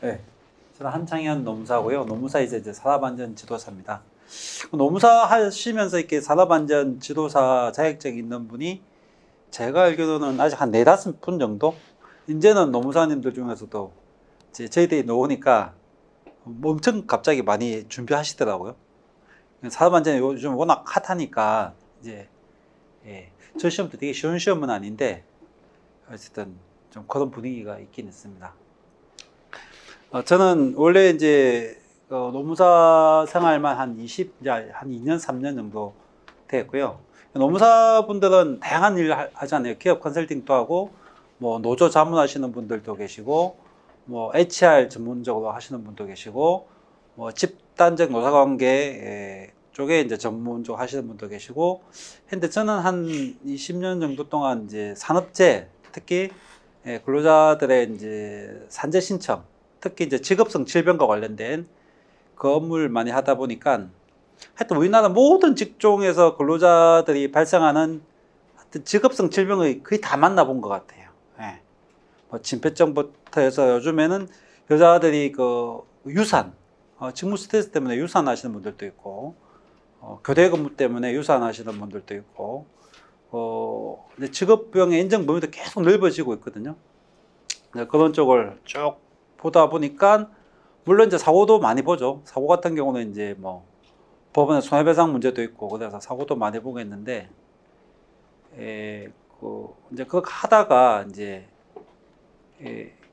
네, 저는 한창현 노무사고요. 노무사 이제 산업안전 지도사입니다. 노무사 하시면서 이렇게 산업안전 지도사 자격증 있는 분이 제가 알기로는 아직 한 네다섯 분 정도? 이제는 노무사님들 중에서도 저희들이 놓으니까 엄청 갑자기 많이 준비하시더라고요. 산업안전이 요즘 워낙 핫하니까 이제 저 시험도 되게 쉬운 시험은 아닌데 어쨌든 좀 그런 분위기가 있긴 있습니다. 저는 원래 이제 노무사 생활만 이제 한 2년, 3년 정도 됐고요. 노무사 분들은 다양한 일을 하잖아요. 기업 컨설팅도 하고, 뭐 노조 자문하시는 분들도 계시고, 뭐 HR 전문적으로 하시는 분도 계시고, 뭐 집단적 노사관계 쪽에 이제 전문적으로 하시는 분도 계시고, 근데 저는 한 20년 정도 동안 이제 산업재, 특히 근로자들의 이제 산재 신청, 특히 이제 직업성 질병과 관련된 그 업무를 많이 하다 보니까 하여튼 우리나라 모든 직종에서 근로자들이 발생하는 하여튼 직업성 질병을 거의 다 만나본 것 같아요. 예. 뭐 진폐증부터 해서 요즘에는 여자들이 그 유산, 직무 스트레스 때문에 유산하시는 분들도 있고, 교대 근무 때문에 유산하시는 분들도 있고, 이제 직업병의 인정 범위도 계속 넓어지고 있거든요. 그런 쪽을 쭉 보다 보니까 물론 이제 사고도 많이 보죠. 사고 같은 경우는 이제 뭐 법원에 손해배상 문제도 있고 그래서 사고도 많이 보고 있는데 이제 그거 하다가 이제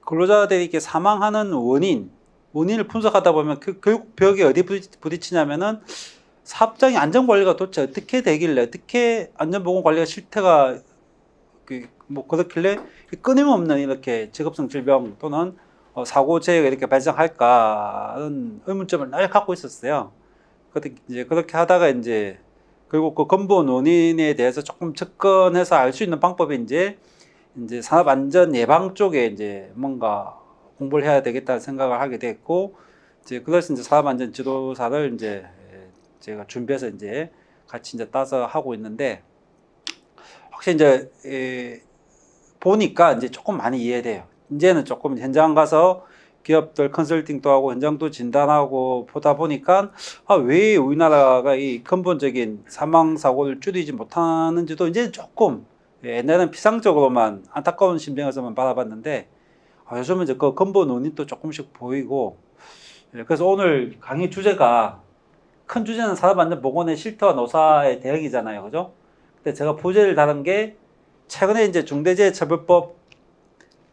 근로자들이 이렇게 사망하는 원인을 분석하다 보면 결국 벽에 어디 부딪히냐면은 사업장의 안전관리가 도대체 어떻게 되길래 어떻게 안전보건관리가 실태가 뭐 그렇길래 끊임없는 이렇게 직업성 질병 또는 사고 재해가 이렇게 발생할까는 의문점을 늘 갖고 있었어요. 이제 그렇게 하다가 이제 결국 그 근본 원인에 대해서 조금 접근해서 알 수 있는 방법이 이제 산업안전 예방 쪽에 이제 뭔가 공부를 해야 되겠다는 생각을 하게 됐고, 이제 그래서 이제 산업안전 지도사를 이제 제가 준비해서 이제 같이 이제 따서 하고 있는데, 확실히 이제 보니까 이제 조금 많이 이해돼요. 이제는 조금 현장 가서 기업들 컨설팅도 하고 현장도 진단하고 보다 보니까 왜 우리나라가 이 근본적인 사망 사고를 줄이지 못하는지도 이제 조금 옛날에는 피상적으로만 안타까운 심정에서만 바라봤는데 요즘은 이제 그 근본 원인도 조금씩 보이고, 그래서 오늘 강의 주제가 큰 주제는 산업안전보건의 실태와 노사의 대응이잖아요, 그죠? 근데 제가 부제를 다룬 게 최근에 이제 중대재해처벌법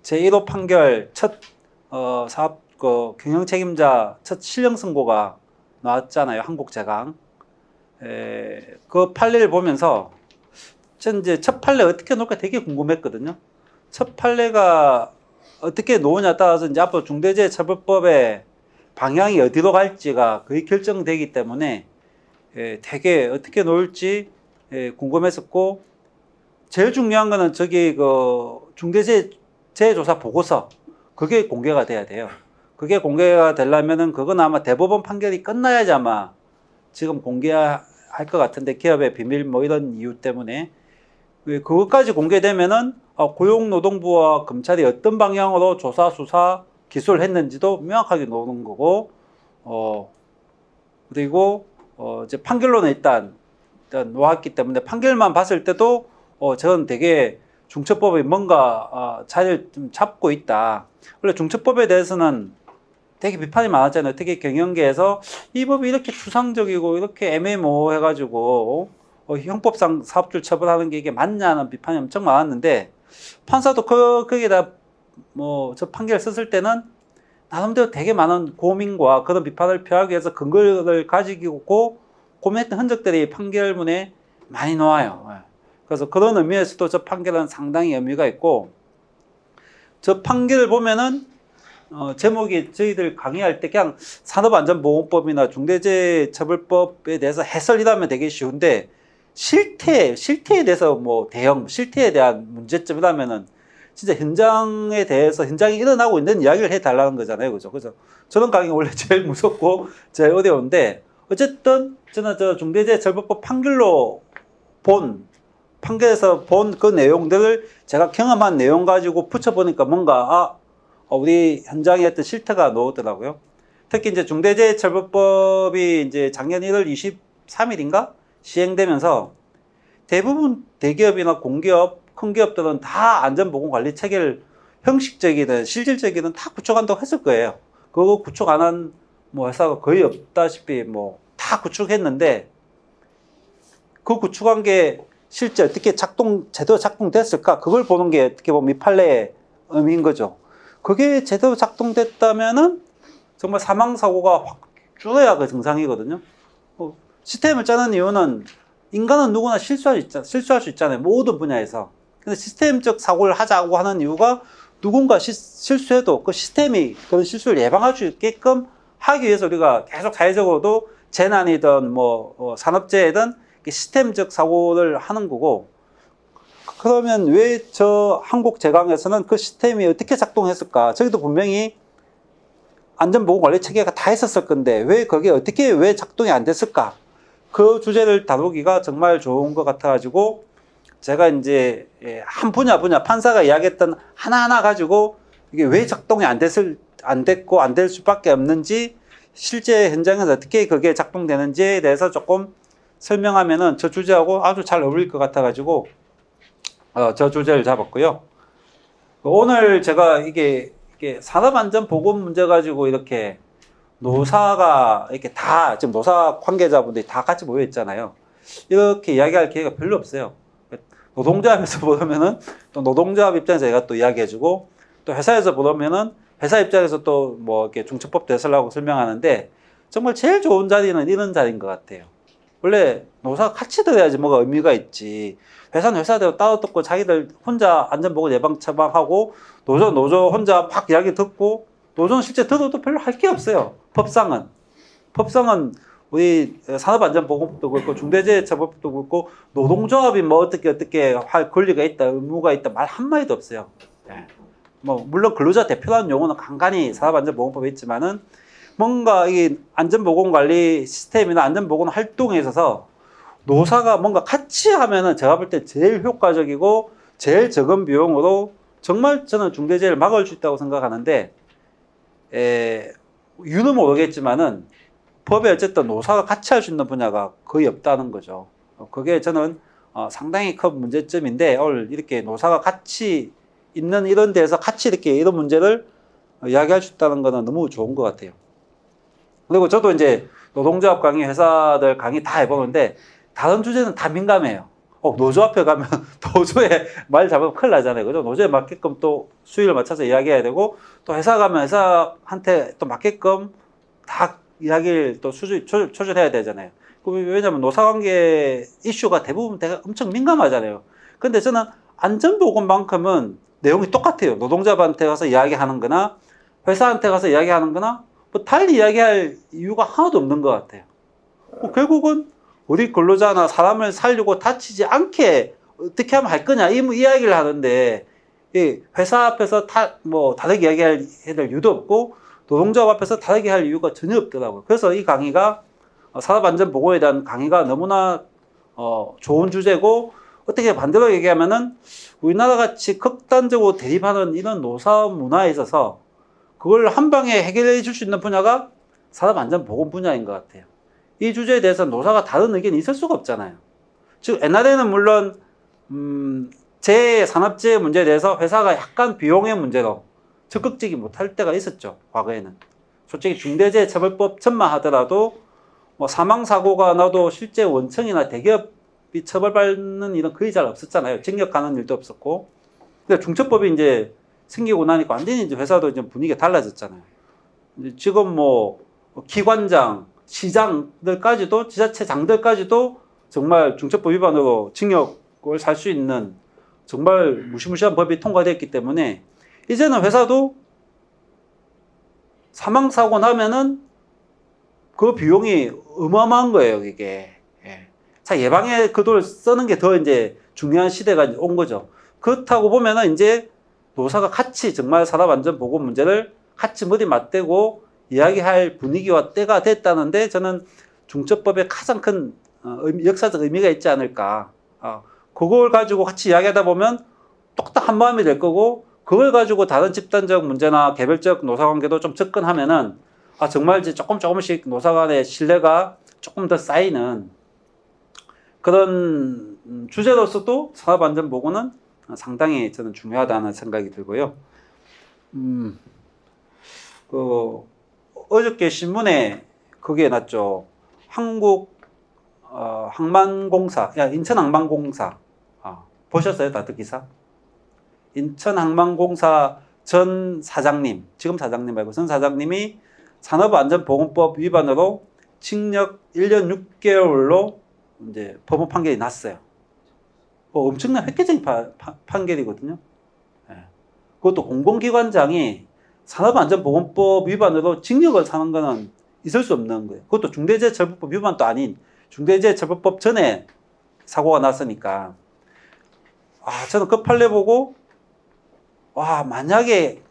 제1호 판결 첫 사업 경영 책임자 첫 실형 선고가 나왔잖아요, 한국제강. 그 판례를 보면서 전 이제 첫 판례 어떻게 놓을까 되게 궁금했거든요. 첫 판례가 어떻게 놓으냐에 따라서 이제 앞으로 중대재해처벌법의 방향이 어디로 갈지가 거의 결정되기 때문에 되게 어떻게 놓을지 궁금했었고, 제일 중요한 거는 저기 그 중대재해조사 보고서 그게 공개가 돼야 돼요. 그게 공개가 되려면은 그건 아마 대법원 판결이 끝나야지 아마 지금 공개할 것 같은데, 기업의 비밀 뭐 이런 이유 때문에 그것까지 공개되면은 고용노동부와 검찰이 어떤 방향으로 조사 수사 기소를 했는지도 명확하게 나오는 거고, 그리고 이제 판결로는 일단 놓았기 때문에 판결만 봤을 때도 저는 되게 중처법이 뭔가 자리를 좀 잡고 있다. 원래 중처법에 대해서는 되게 비판이 많았잖아요. 특히 경영계에서 이 법이 이렇게 추상적이고 이렇게 애매모호해가지고 형법상 사업주를 처벌하는 게 이게 맞냐는 비판이 엄청 많았는데, 판사도 거기에다 뭐 저 판결을 썼을 때는 나름대로 되게 많은 고민과 그런 비판을 표하기 위해서 근거를 가지고 고민했던 흔적들이 판결문에 많이 나와요. 그래서 그런 의미에서도 저 판결은 상당히 의미가 있고, 저 판결을 보면은 제목이 저희들 강의할 때 그냥 산업안전보건법이나 중대재해처벌법에 대해서 해설이라면 되게 쉬운데, 실태에 대해서 뭐 실태에 대한 문제점이라면은 진짜 현장에 대해서 현장이 일어나고 있는 이야기를 해달라는 거잖아요, 그죠? 그래서 저런 강의가 원래 제일 무섭고 제일 어려운데, 어쨌든 저는 저 중대재해처벌법 판결에서 본 그 내용들을 제가 경험한 내용 가지고 붙여보니까 뭔가 우리 현장에 어떤 실태가 나오더라고요. 특히 이제 중대재해처벌법이 이제 작년 1월 23일인가 시행되면서 대부분 대기업이나 공기업, 큰 기업들은 다 안전보건관리 체계를 형식적이든 실질적이든 다 구축한다고 했을 거예요. 그거 구축 안 한 뭐 회사가 거의 없다시피 뭐 다 구축했는데 그 구축한 게 실제 어떻게 제대로 작동됐을까? 그걸 보는 게 어떻게 보면 이 판례의 의미인 거죠. 그게 제대로 작동됐다면은 정말 사망사고가 확 줄어야 그 정상이거든요. 시스템을 짜는 이유는 인간은 누구나 실수할 수 있잖아요. 모든 분야에서. 근데 시스템적 사고를 하자고 하는 이유가 누군가 실수해도 그 시스템이 그런 실수를 예방할 수 있게끔 하기 위해서 우리가 계속 사회적으로도 재난이든 뭐 산업재해든 시스템적 사고를 하는 거고, 그러면 왜 저 한국제강에서는 그 시스템이 어떻게 작동했을까? 저기도 분명히 안전보건관리 체계가 다 있었을 건데 왜 그게 왜 작동이 안 됐을까? 그 주제를 다루기가 정말 좋은 것 같아가지고 제가 이제 한 분야 판사가 이야기했던 하나하나 가지고 이게 왜 작동이 안 됐고 안 될 수밖에 없는지, 실제 현장에서 어떻게 그게 작동되는지에 대해서 조금 설명하면은 저 주제하고 아주 잘 어울릴 것 같아가지고 저 주제를 잡았고요. 오늘 제가 이게 산업안전보건 문제 가지고 이렇게 노사가 이렇게 다 지금 노사 관계자분들이 다 같이 모여 있잖아요. 이렇게 이야기할 기회가 별로 없어요. 노동조합에서 보면은 또 노동조합 입장에서 제가 또 이야기해주고, 또 회사에서 보면은 회사 입장에서 또 뭐 이렇게 중첩법 대설하고 설명하는데, 정말 제일 좋은 자리는 이런 자리인 것 같아요. 원래 노사가 같이 들어야지 뭐가 의미가 있지. 회사는 회사대로 따로 듣고 자기들 혼자 안전보건 예방 처방하고 노조 혼자 막 이야기 듣고, 노조는 실제 들어도 별로 할 게 없어요. 법상은 우리 산업안전보건법도 그렇고 중대재해처벌법도 그렇고 노동조합이 뭐 어떻게 할 권리가 있다, 의무가 있다 말 한마디도 없어요. 네. 뭐 물론 근로자 대표라는 용어는 간간히 산업안전보건법에 있지만은 뭔가 이 안전보건관리 시스템이나 안전보건 활동에 있어서 노사가 뭔가 같이 하면은 제가 볼 때 제일 효과적이고 제일 적은 비용으로 정말 저는 중대재해를 막을 수 있다고 생각하는데, 이유는 모르겠지만은 법에 어쨌든 노사가 같이 할 수 있는 분야가 거의 없다는 거죠. 그게 저는 상당히 큰 문제점인데, 오늘 이렇게 노사가 같이 있는 이런 데서 같이 이렇게 이런 문제를 이야기할 수 있다는 거는 너무 좋은 것 같아요. 그리고 저도 이제 노동조합 강의, 회사들 강의 다 해보는데 다른 주제는 다 민감해요. 노조 앞에 가면 노조에 말 잡으면 큰일 나잖아요. 그죠? 노조에 맞게끔 또 수위를 맞춰서 이야기해야 되고, 또 회사 가면 회사한테 또 맞게끔 다 이야기를 또 조절해야 되잖아요. 왜냐면 노사관계 이슈가 대부분 엄청 민감하잖아요. 근데 저는 안전보건만큼은 내용이 똑같아요. 노동자한테 가서 이야기하는 거나 회사한테 가서 이야기하는 거나 뭐 달리 이야기할 이유가 하나도 없는 것 같아요. 결국은 우리 근로자나 사람을 살리고 다치지 않게 어떻게 하면 할 거냐, 이 이야기를 하는데, 회사 앞에서 다르게 이야기해야 될 이유도 없고 노동조합 앞에서 다르게 할 이유가 전혀 없더라고요. 그래서 이 강의가 산업안전보건에 대한 강의가 너무나 좋은 주제고, 어떻게 반대로 얘기하면은 우리나라 같이 극단적으로 대립하는 이런 노사업 문화에 있어서 그걸 한 방에 해결해 줄 수 있는 분야가 산업안전보건 분야인 것 같아요. 이 주제에 대해서 노사가 다른 의견이 있을 수가 없잖아요. 즉 옛날에는 물론 산업재해 문제에 대해서 회사가 약간 비용의 문제로 적극적이 못할 때가 있었죠. 과거에는. 솔직히 중대재해처벌법 전만 뭐 사망사고가 나도 실제 원청이나 대기업이 처벌받는 일은 거의 잘 없었잖아요. 징역하는 일도 없었고. 근데 중처법이 이제 생기고 나니까 완전히 이제 회사도 이제 분위기가 달라졌잖아요. 지금 뭐 기관장, 시장들까지도, 지자체장들까지도 정말 중처법 위반으로 징역을 살 수 있는 정말 무시무시한 법이 통과됐기 때문에 이제는 회사도 사망사고 나면은 그 비용이 어마어마한 거예요, 이게. 자, 예방에 그 돈을 쓰는 게 더 이제 중요한 시대가 온 거죠. 그렇다고 보면은 이제 노사가 같이 정말 산업안전보건 문제를 같이 머리 맞대고 이야기할 분위기와 때가 됐다는데, 저는 중처법에 가장 큰 역사적 의미가 있지 않을까. 그걸 가지고 같이 이야기하다 보면 똑딱 한 마음이 될 거고, 그걸 가지고 다른 집단적 문제나 개별적 노사관계도 좀 접근하면은 정말 이제 조금씩 노사 간의 신뢰가 조금 더 쌓이는 그런 주제로서도 산업안전보고는 상당히 저는 중요하다는 생각이 들고요. 어저께 신문에 그게 났죠. 한국 항만공사, 인천항만공사 보셨어요, 다들 기사? 인천항만공사 전 사장님, 지금 사장님 말고 전 사장님이 산업안전보건법 위반으로 징역 1년 6개월로 이제 법원 판결이 났어요. 엄청난 획기적인 판결이거든요. 그것도 공공기관장이 산업안전보건법 위반으로 징역을 사는 거는 있을 수 없는 거예요. 그것도 중대재해처벌법 위반도 아닌 중대재해처벌법 전에 사고가 났으니까. 저는 그 판례 보고 만약에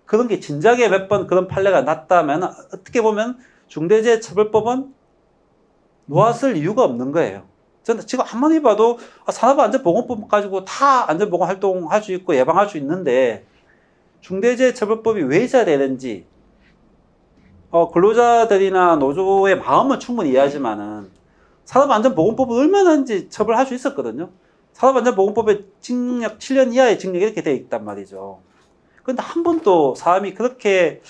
그런 게 진작에 몇 번 그런 판례가 났다면 어떻게 보면 중대재해처벌법은 놓았을 이유가 없는 거예요. 저는 지금 한번 봐도 산업안전보건법 가지고 다 안전보건 활동할 수 있고 예방할 수 있는데 중대재해처벌법이 왜 있어야 되는지 근로자들이나 노조의 마음은 충분히 이해하지만은 산업안전보건법은 얼마든지 처벌할 수 있었거든요. 산업안전보건법에 징역 7년 이하의 징역 이렇게 되어 있단 말이죠. 그런데 한 번도 사람이 그렇게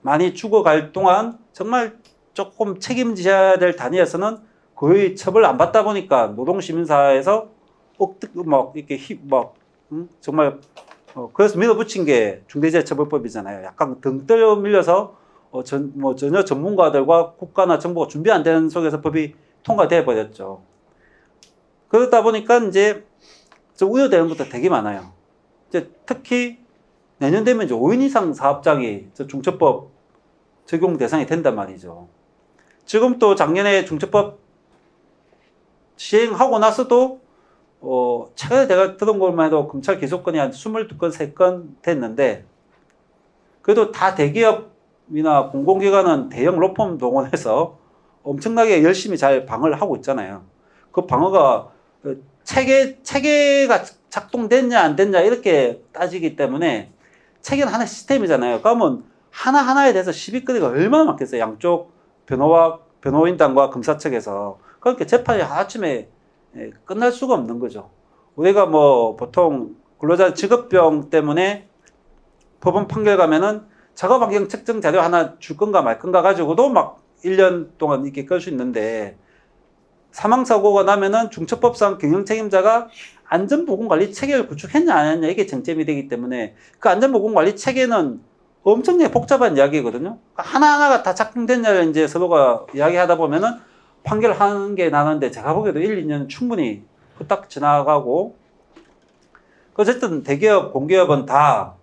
많이 죽어갈 동안 정말 조금 책임져야 될 단위에서는 거의 처벌 안 받다 보니까 노동시민사회에서 정말 그래서 밀어붙인 게 중대재해처벌법이잖아요. 약간 등 떨려 밀려서 전혀 전문가들과 국가나 정부가 준비 안 되는 속에서 법이 통과돼 버렸죠. 그러다 보니까 이제 우려되는 것도 되게 많아요. 이제 특히 내년 되면 이제 5인 이상 사업장이 중처법 적용 대상이 된단 말이죠. 지금 또 작년에 중처법 시행하고 나서도 최근에 제가 들은 것만 해도 검찰 기소건이 한 22건, 3건 됐는데 그래도 다 대기업이나 공공기관은 대형 로펌 동원해서 엄청나게 열심히 잘 방어를 하고 있잖아요. 그 방어가 체계가 작동됐냐 안 됐냐 이렇게 따지기 때문에 체계는 하나의 시스템이잖아요. 그러면 하나하나에 대해서 시비거리가 얼마나 많겠어요. 양쪽 변호인단과 검사 측에서. 그러니까 재판이 아침에 끝날 수가 없는 거죠. 우리가 보통 근로자 직업병 때문에 법원 판결 가면은 작업 환경 측정 자료 하나 줄 건가 말 건가 가지고도 막 1년 동안 이렇게 끌 수 있는데 사망사고가 나면은 중처법상 경영 책임자가 안전보건관리 체계를 구축했냐 안 했냐 이게 쟁점이 되기 때문에 그 안전보건관리 체계는 엄청나게 복잡한 이야기거든요. 하나하나가 다 작동됐냐를 이제 서로가 이야기하다 보면은 판결하는 게 나는데 제가 보기에도 1, 2년 충분히 후딱 지나가고 어쨌든 대기업, 공기업은 다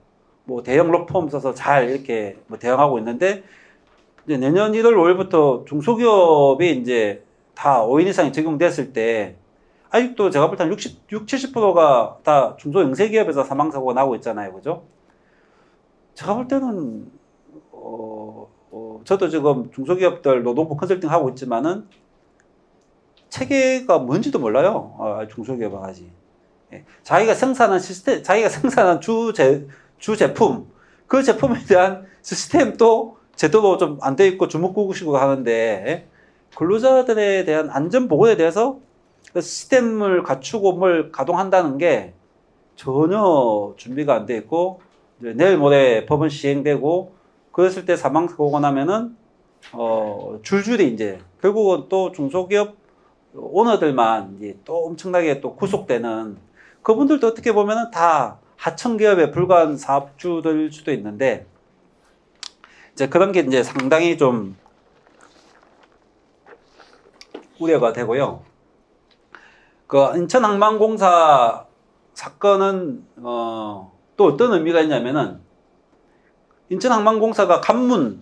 대형 로펌 써서 잘 이렇게 대응하고 있는데 이제 내년 1월 5일부터 중소기업이 이제 다 5인 이상이 적용됐을 때 아직도 제가 볼 때는 70%가 다 중소영세기업에서 사망사고가 나고 있잖아요. 그죠? 제가 볼 때는 저도 지금 중소기업들 노동부 컨설팅 하고 있지만은 체계가 뭔지도 몰라요. 중소기업은 아직. 자기가 생산한 시스템, 자기가 생산한 주 제품, 그 제품에 대한 시스템도 제대로 좀 안 돼 있고 주먹구구식으로 하는데 근로자들에 대한 안전보건에 대해서 시스템을 갖추고 뭘 가동한다는 게 전혀 준비가 안 돼 있고 이제 내일 모레 법은 시행되고 그랬을 때 사망사고가 나면은 줄줄이 이제 결국은 또 중소기업 오너들만 이제 또 엄청나게 또 구속되는 그분들도 어떻게 보면은 다 하청기업에 불과한 사업주들 수도 있는데 이제 그런 게 이제 상당히 좀 우려가 되고요. 그 인천항만공사 사건은 또 어떤 의미가 있냐면은 인천항만공사가 간문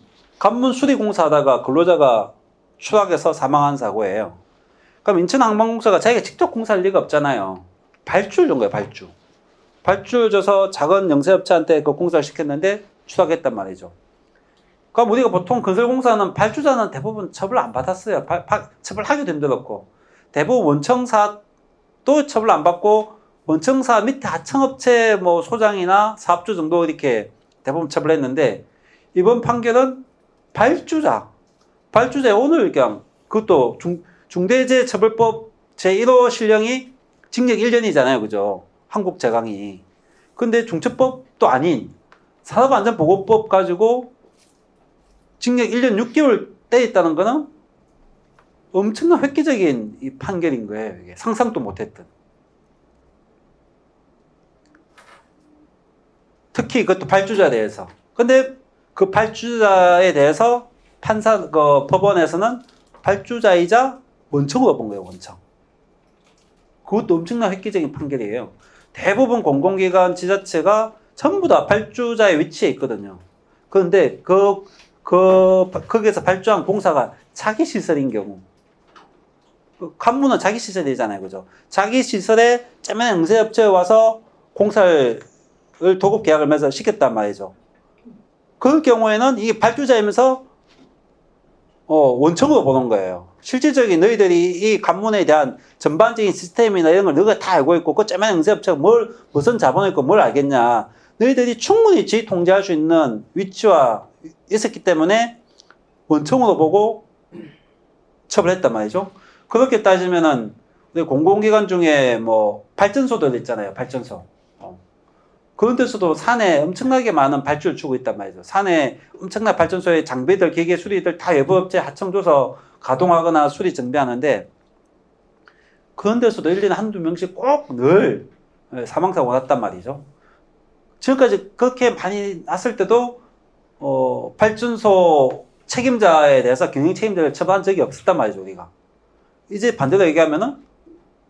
수리공사하다가 근로자가 추락해서 사망한 사고예요. 그럼 인천항만공사가 자기가 직접 공사할 리가 없잖아요. 발주를 준 거예요, 발주. 발주를 줘서 작은 영세업체한테 그 공사를 시켰는데 추락했단 말이죠. 그럼 우리가 보통 건설공사는 발주자는 대부분 처벌 안 받았어요. 처벌하기도 힘들었고. 대부분 원청사도 처벌 안 받고 원청사 밑에 하청업체 뭐 소장이나 사업주 정도 이렇게 대부분 처벌했는데 이번 판결은 발주자의 오늘 그냥 그것도 중대재해처벌법 제1호 실형이 징역 1년이잖아요. 그죠? 한국 제강이. 근데 중처법도 아닌 산업안전보건법 가지고 징역 1년 6개월 때렸다는 거는 엄청난 획기적인 이 판결인 거예요. 이게 상상도 못했던. 특히 그것도 발주자에 대해서. 근데 그 발주자에 대해서 법원에서는 발주자이자 원청으로 본 거예요, 원청. 그것도 엄청난 획기적인 판결이에요. 대부분 공공기관 지자체가 전부 다 발주자의 위치에 있거든요. 그런데 거기에서 발주한 공사가 자기 시설인 경우. 간부는 자기 시설이잖아요, 그죠? 자기 시설에 쩌면 응세업체에 와서 공사를 도급 계약을 맺어 시켰단 말이죠. 그 경우에는 이게 발주자이면서 원청으로 보는 거예요. 실질적인 너희들이 이 간문에 대한 전반적인 시스템이나 이런 걸 너희가 다 알고 있고 그 쩌면 응세업체가 무슨 자본이 있고 뭘 알겠냐. 너희들이 충분히 지 통제할 수 있는 위치와 있었기 때문에 원청으로 보고 처벌했단 말이죠. 그렇게 따지면은 우리 공공기관 중에 뭐 발전소들 있잖아요. 발전소. 그런 데서도 산에 엄청나게 많은 발주를 주고 있단 말이죠. 산에 엄청난 발전소의 장비들, 기계 수리들 다 외부업체 하청줘서 가동하거나 수리 정비하는데 그런 데서도 1년에 한두 명씩 꼭 늘 사망사고가 났단 말이죠. 지금까지 그렇게 많이 났을 때도 발전소 책임자에 대해서 경영 책임자를 처벌한 적이 없었단 말이죠, 우리가. 이제 반대로 얘기하면은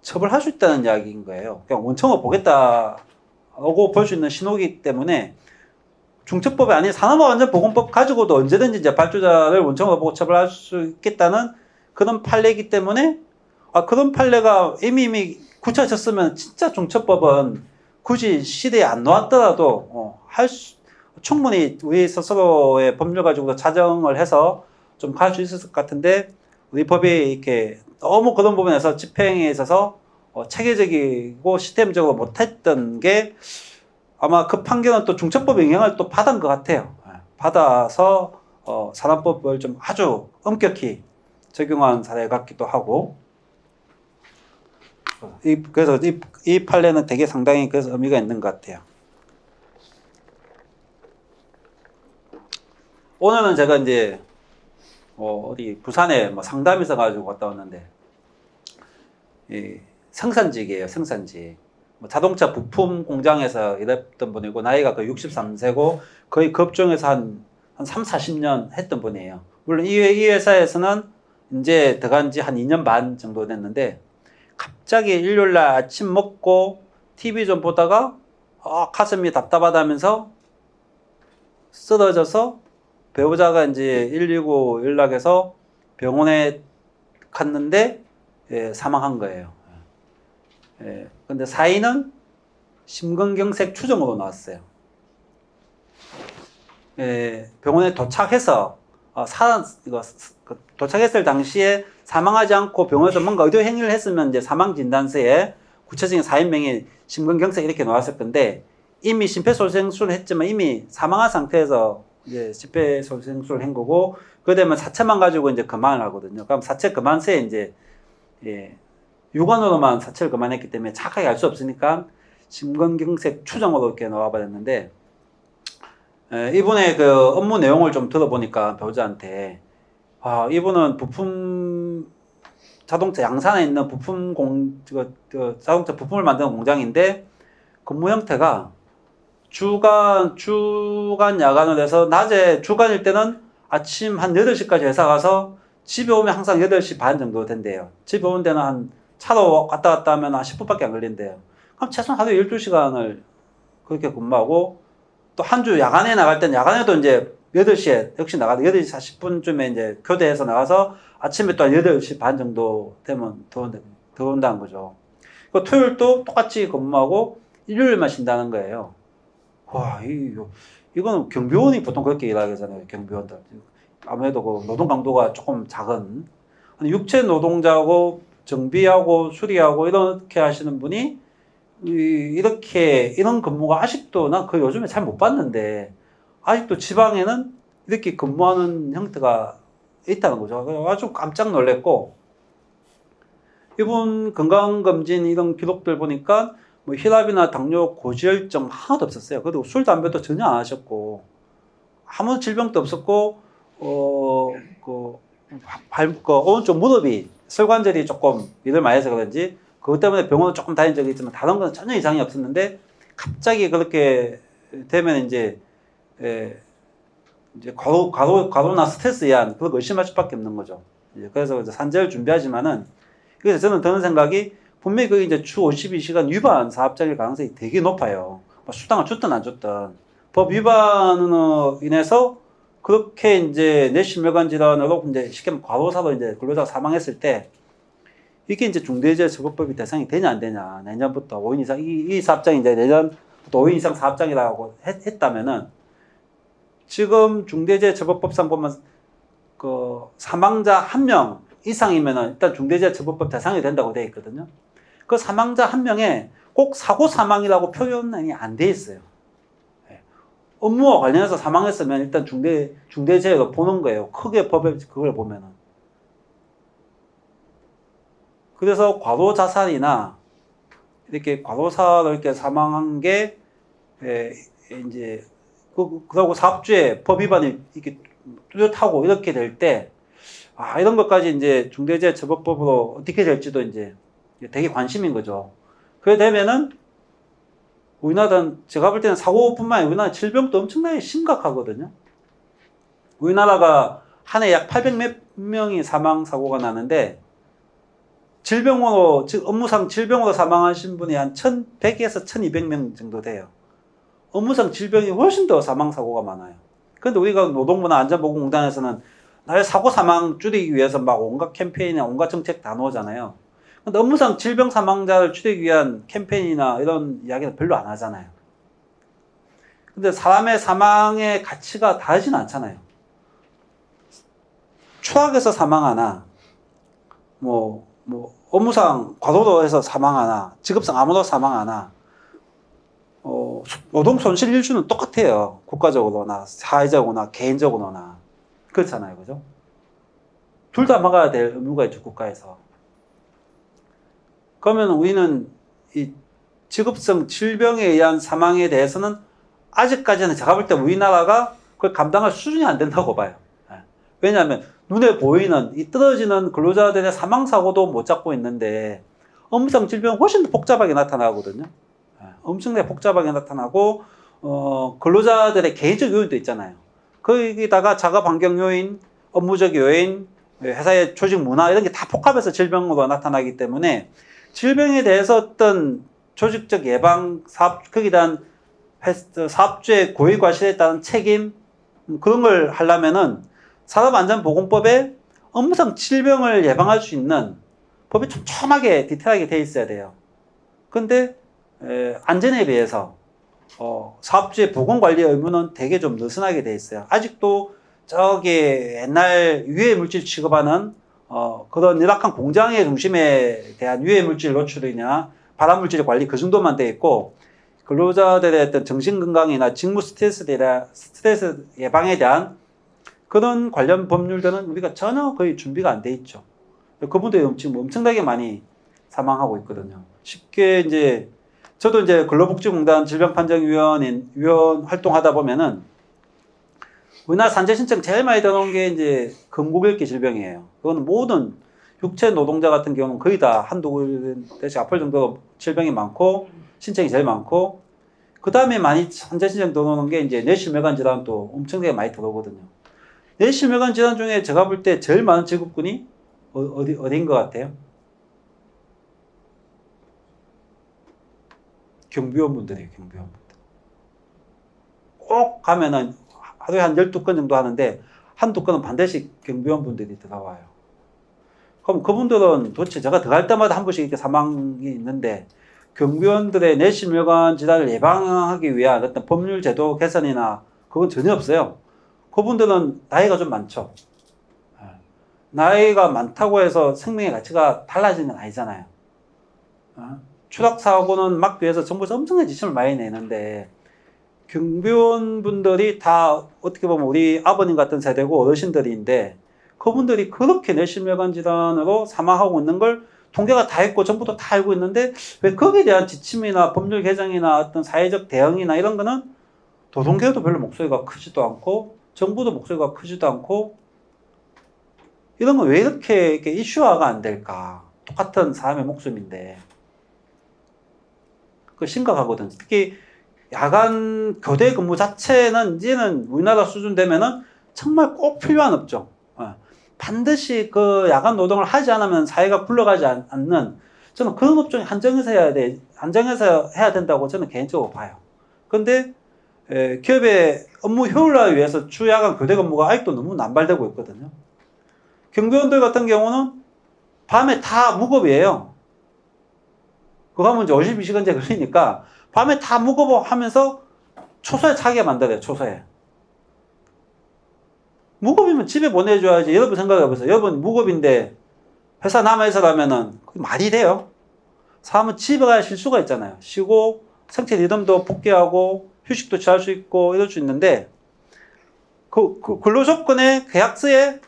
처벌할 수 있다는 이야기인 거예요. 그냥 원청을 보겠다고 볼 수 있는 신호이기 때문에 중처법이 아닌 산업안전보건법 가지고도 언제든지 이제 발주자를 원청으로 보고 처벌할 수 있겠다는 그런 판례이기 때문에 그런 판례가 이미 굳혀졌으면 진짜 중처법은 굳이 시대에 안 나왔더라도 충분히 우리 스스로의 법률 가지고 자정을 해서 좀 갈 수 있었을 것 같은데 우리 법이 이렇게 너무 그런 부분에서 집행에 있어서 체계적이고 시스템적으로 못했던 게 아마 그 판결은 또 중처법 영향을 또 받은 것 같아요. 받아서 산업법을 좀 아주 엄격히 적용한 사례 같기도 하고 그래서 이 판례는 되게 상당히 그래서 의미가 있는 것 같아요. 오늘은 제가 이제 어디 부산에 뭐 상담 있어가지고 갔다 왔는데 생산직이에요. 생산직. 자동차 부품 공장에서 일했던 분이고 나이가 거의 63세고 거의 그 업종에서 한 3, 40년 했던 분이에요. 물론 이 회사에서는 이제 들어간 지 한 2년 반 정도 됐는데 갑자기 일요일날 아침 먹고 TV 좀 보다가 가슴이 답답하다면서 쓰러져서 배우자가 이제 119 연락해서 병원에 갔는데 사망한 거예요. 근데 사인은 심근경색 추정으로 나왔어요. 병원에 도착해서 도착했을 당시에 사망하지 않고 병원에서 뭔가 의료 행위를 했으면 이제 사망 진단서에 구체적인 사인명이 심근경색 이렇게 나왔을 건데 이미 심폐소생술을 했지만 이미 사망한 상태에서 이제 심폐소생술을 한 거고 그러면 사체만 가지고 이제 그만을 하거든요. 그럼 사체 그만서에 이제 육안으로만 사체를 그만했기 때문에 정확하게 알 수 없으니까 심근경색 추정으로 이렇게 나와버렸는데 이분의 그 업무 내용을 좀 들어보니까 배우자한테 이분은 자동차 양산에 있는 자동차 부품을 만드는 공장인데 근무 형태가 주간 야간을 해서 낮에 주간일 때는 아침 한 8시까지 회사 가서 집에 오면 항상 8시 반 정도 된대요. 집에 오는 데는 한 차로 갔다 갔다 하면 한 10분밖에 안 걸린대요. 그럼 최소한 하루에 12시간을 그렇게 근무하고 또 한 주 야간에 나갈 때는 야간에도 이제 8시에 역시 나가서 8시 40분쯤에 이제 교대해서 나가서 아침에 또 한 8시 반 정도 되면 들어온다는 거죠. 토요일도 똑같이 근무하고 일요일만 쉰다는 거예요. 와, 이거는 경비원이 보통 그렇게 일하잖아요. 경비원들. 아무래도 그 노동 강도가 조금 작은 육체 노동자하고 정비하고 수리하고 이렇게 하시는 분이 이렇게 이런 근무가 아직도 난 그 요즘에 잘 못 봤는데 아직도 지방에는 이렇게 근무하는 형태가 있다는 거죠. 아주 깜짝 놀랐고 이분 건강검진 이런 기록들 보니까 뭐 혈압이나 당뇨, 고지혈증 하나도 없었어요. 그리고 술, 담배도 전혀 안 하셨고 아무 질병도 없었고 오른쪽 무릎이 설관절이 조금 일을 많이 해서 그런지 그것 때문에 병원을 조금 다닌 적이 있지만 다른 건 전혀 이상이 없었는데 갑자기 그렇게 되면 이제 과로나 스트레스에 의한 그걸 의심할 수밖에 없는 거죠. 그래서 산재를 준비하지만은 그래서 저는 드는 생각이 분명히 그게 이제 주 52시간 위반 사업장일 가능성이 되게 높아요. 뭐 수당을 줬든 안 줬든 법 위반으로 인해서 그렇게 이제 뇌심혈관 질환으로 이제 쉽게 말하면 과로사로 이제 근로자가 사망했을 때 이게 이제 중대재해처벌법이 대상이 되냐 안 되냐 내년부터 5인 이상 이 사업장이 이제 내년부터 5인 이상 사업장이라고 했다면은 지금 중대재해처벌법상 보면 그 사망자 1명 이상이면은 일단 중대재해처벌법 대상이 된다고 되어 있거든요. 그 사망자 1명에 꼭 사고 사망이라고 표현이 안 돼 있어요. 업무와 관련해서 사망했으면 일단 중대재해로 보는 거예요. 크게 법에 그걸 보면은. 그래서 과로 자살이나 이렇게 과로사로 이렇게 사망한 게 이제 그러고 사업주의 법 위반이 이렇게 뚜렷하고 이렇게 될 때 이런 것까지 이제 중대재해처벌법으로 어떻게 될지도 이제 되게 관심인 거죠. 그래 되면은 우리나라는 제가 볼 때는 사고뿐만 아니라 우리나라 질병도 엄청나게 심각하거든요. 우리나라가 한 해 약 800몇 명이 사망 사고가 나는데 질병으로 즉 업무상 질병으로 사망하신 분이 한 1,100에서 1,200명 정도 돼요. 업무상 질병이 훨씬 더 사망 사고가 많아요. 그런데 우리가 노동부나 안전보건공단에서는 나의 사고 사망 줄이기 위해서 막 온갖 캠페인이나 온갖 정책 다 나오잖아요. 근데 업무상 질병 사망자를 줄이기 위한 캠페인이나 이런 이야기는 별로 안 하잖아요. 근데 사람의 사망의 가치가 다르진 않잖아요. 추락해서 사망하나, 업무상 과도로 해서 사망하나, 직업상 암으로 사망하나, 노동 손실 일수는 똑같아요. 국가적으로나, 사회적으로나, 개인적으로나. 그렇잖아요. 그죠? 둘 다 막아야 될 의무가 있죠, 국가에서. 그러면 우리는 이 직업성 질병에 의한 사망에 대해서는 아직까지는 제가 볼 때 우리나라가 그걸 감당할 수준이 안 된다고 봐요. 왜냐하면 눈에 보이는 이 떨어지는 근로자들의 사망사고도 못 잡고 있는데 업무상 질병은 훨씬 더 복잡하게 나타나거든요. 엄청나게 복잡하게 나타나고 근로자들의 개인적 요인도 있잖아요. 거기다가 작업 환경 요인, 업무적 요인, 회사의 조직 문화 이런 게 다 복합해서 질병으로 나타나기 때문에 질병에 대해서 어떤 조직적 예방, 거기에 대한 사업주의 고의 과실에 따른 책임 그런 걸 하려면은 산업안전보건법에 업무상 질병을 예방할 수 있는 법이 촘촘하게 디테일하게 돼 있어야 돼요. 그런데 안전에 비해서 사업주의 보건관리 의무는 되게 좀 느슨하게 돼 있어요. 아직도 저기 옛날 유해물질 취급하는 그런 열악한 공장의 중심에 대한 유해물질 노출이냐 발암물질 관리 그 정도만 돼 있고 근로자들의 어떤 정신건강이나 직무 스트레스 예방에 대한 그런 관련 법률들은 우리가 전혀 거의 준비가 안 돼 있죠. 그분들이 지금 엄청나게 많이 사망하고 있거든요. 쉽게 이제 저도 이제 근로복지공단 질병판정위원 활동하다 보면은 우리나라 산재 신청 제일 많이 들어오는 게 이제 금고결기 질병이에요. 그거는 모든 육체 노동자 같은 경우는 거의 다 한두 대씩 아플 정도로 질병이 많고 신청이 제일 많고 그 다음에 많이 산재 신청 들어오는 게 이제 뇌심혈관 질환도 엄청나게 많이 들어오거든요. 뇌심혈관 질환 중에 제가 볼 때 제일 많은 직업군이 어디인 것 같아요? 경비원분들이에요. 경비원분들. 꼭 가면은 하루에 한 12건 정도 하는데 한두 건은 반드시 경비원분들이 들어와요. 그럼 그분들은 도대체 제가 들어갈 때마다 한 번씩 이렇게 사망이 있는데 경비원들의 뇌심혈관 질환을 예방하기 위한 어떤 법률 제도 개선이나 그건 전혀 없어요. 그분들은 나이가 좀 많죠. 나이가 많다고 해서 생명의 가치가 달라지는 건 아니잖아요. 추락 사고는 막기 위해서 정부에서 엄청난 지침을 많이 내는데 경비원분들이 다 어떻게 보면 우리 아버님 같은 세대고 어르신들인데 그분들이 그렇게 뇌실명간 질환으로 사망하고 있는 걸 통계가 다 있고 정부도 다 알고 있는데 왜 거기에 대한 지침이나 법률 개정이나 어떤 사회적 대응이나 이런 거는 노동계도 별로 목소리가 크지도 않고 정부도 목소리가 크지도 않고 이런 건 왜 이렇게 이슈화가 안 될까? 똑같은 사람의 목숨인데 그 심각하거든. 특히 야간 교대 근무 자체는 이제는 우리나라 수준 되면은 정말 꼭 필요한 업종. 반드시 그 야간 노동을 하지 않으면 사회가 굴러가지 않는 저는 그런 업종이 한정해서 한정해서 해야 된다고 저는 개인적으로 봐요. 그런데 기업의 업무 효율화를 위해서 주 야간 교대 근무가 아직도 너무 남발되고 있거든요. 경비원들 같은 경우는 밤에 다 무급이에요. 그거 하면 이제 52시간제 걸리니까 밤에 다 무급 하면서 초소에 차게 만들어요. 초소에. 무급이면 집에 보내줘야지. 여러분 생각해보세요. 여러분 무급인데 회사 남아있으라면은 그게 말이 돼요. 사람은 집에 가야 쉴 수가 있잖아요. 쉬고 생체 리듬도 복귀하고 휴식도 취할 수 있고 이럴 수 있는데 그 근로조건의 계약서에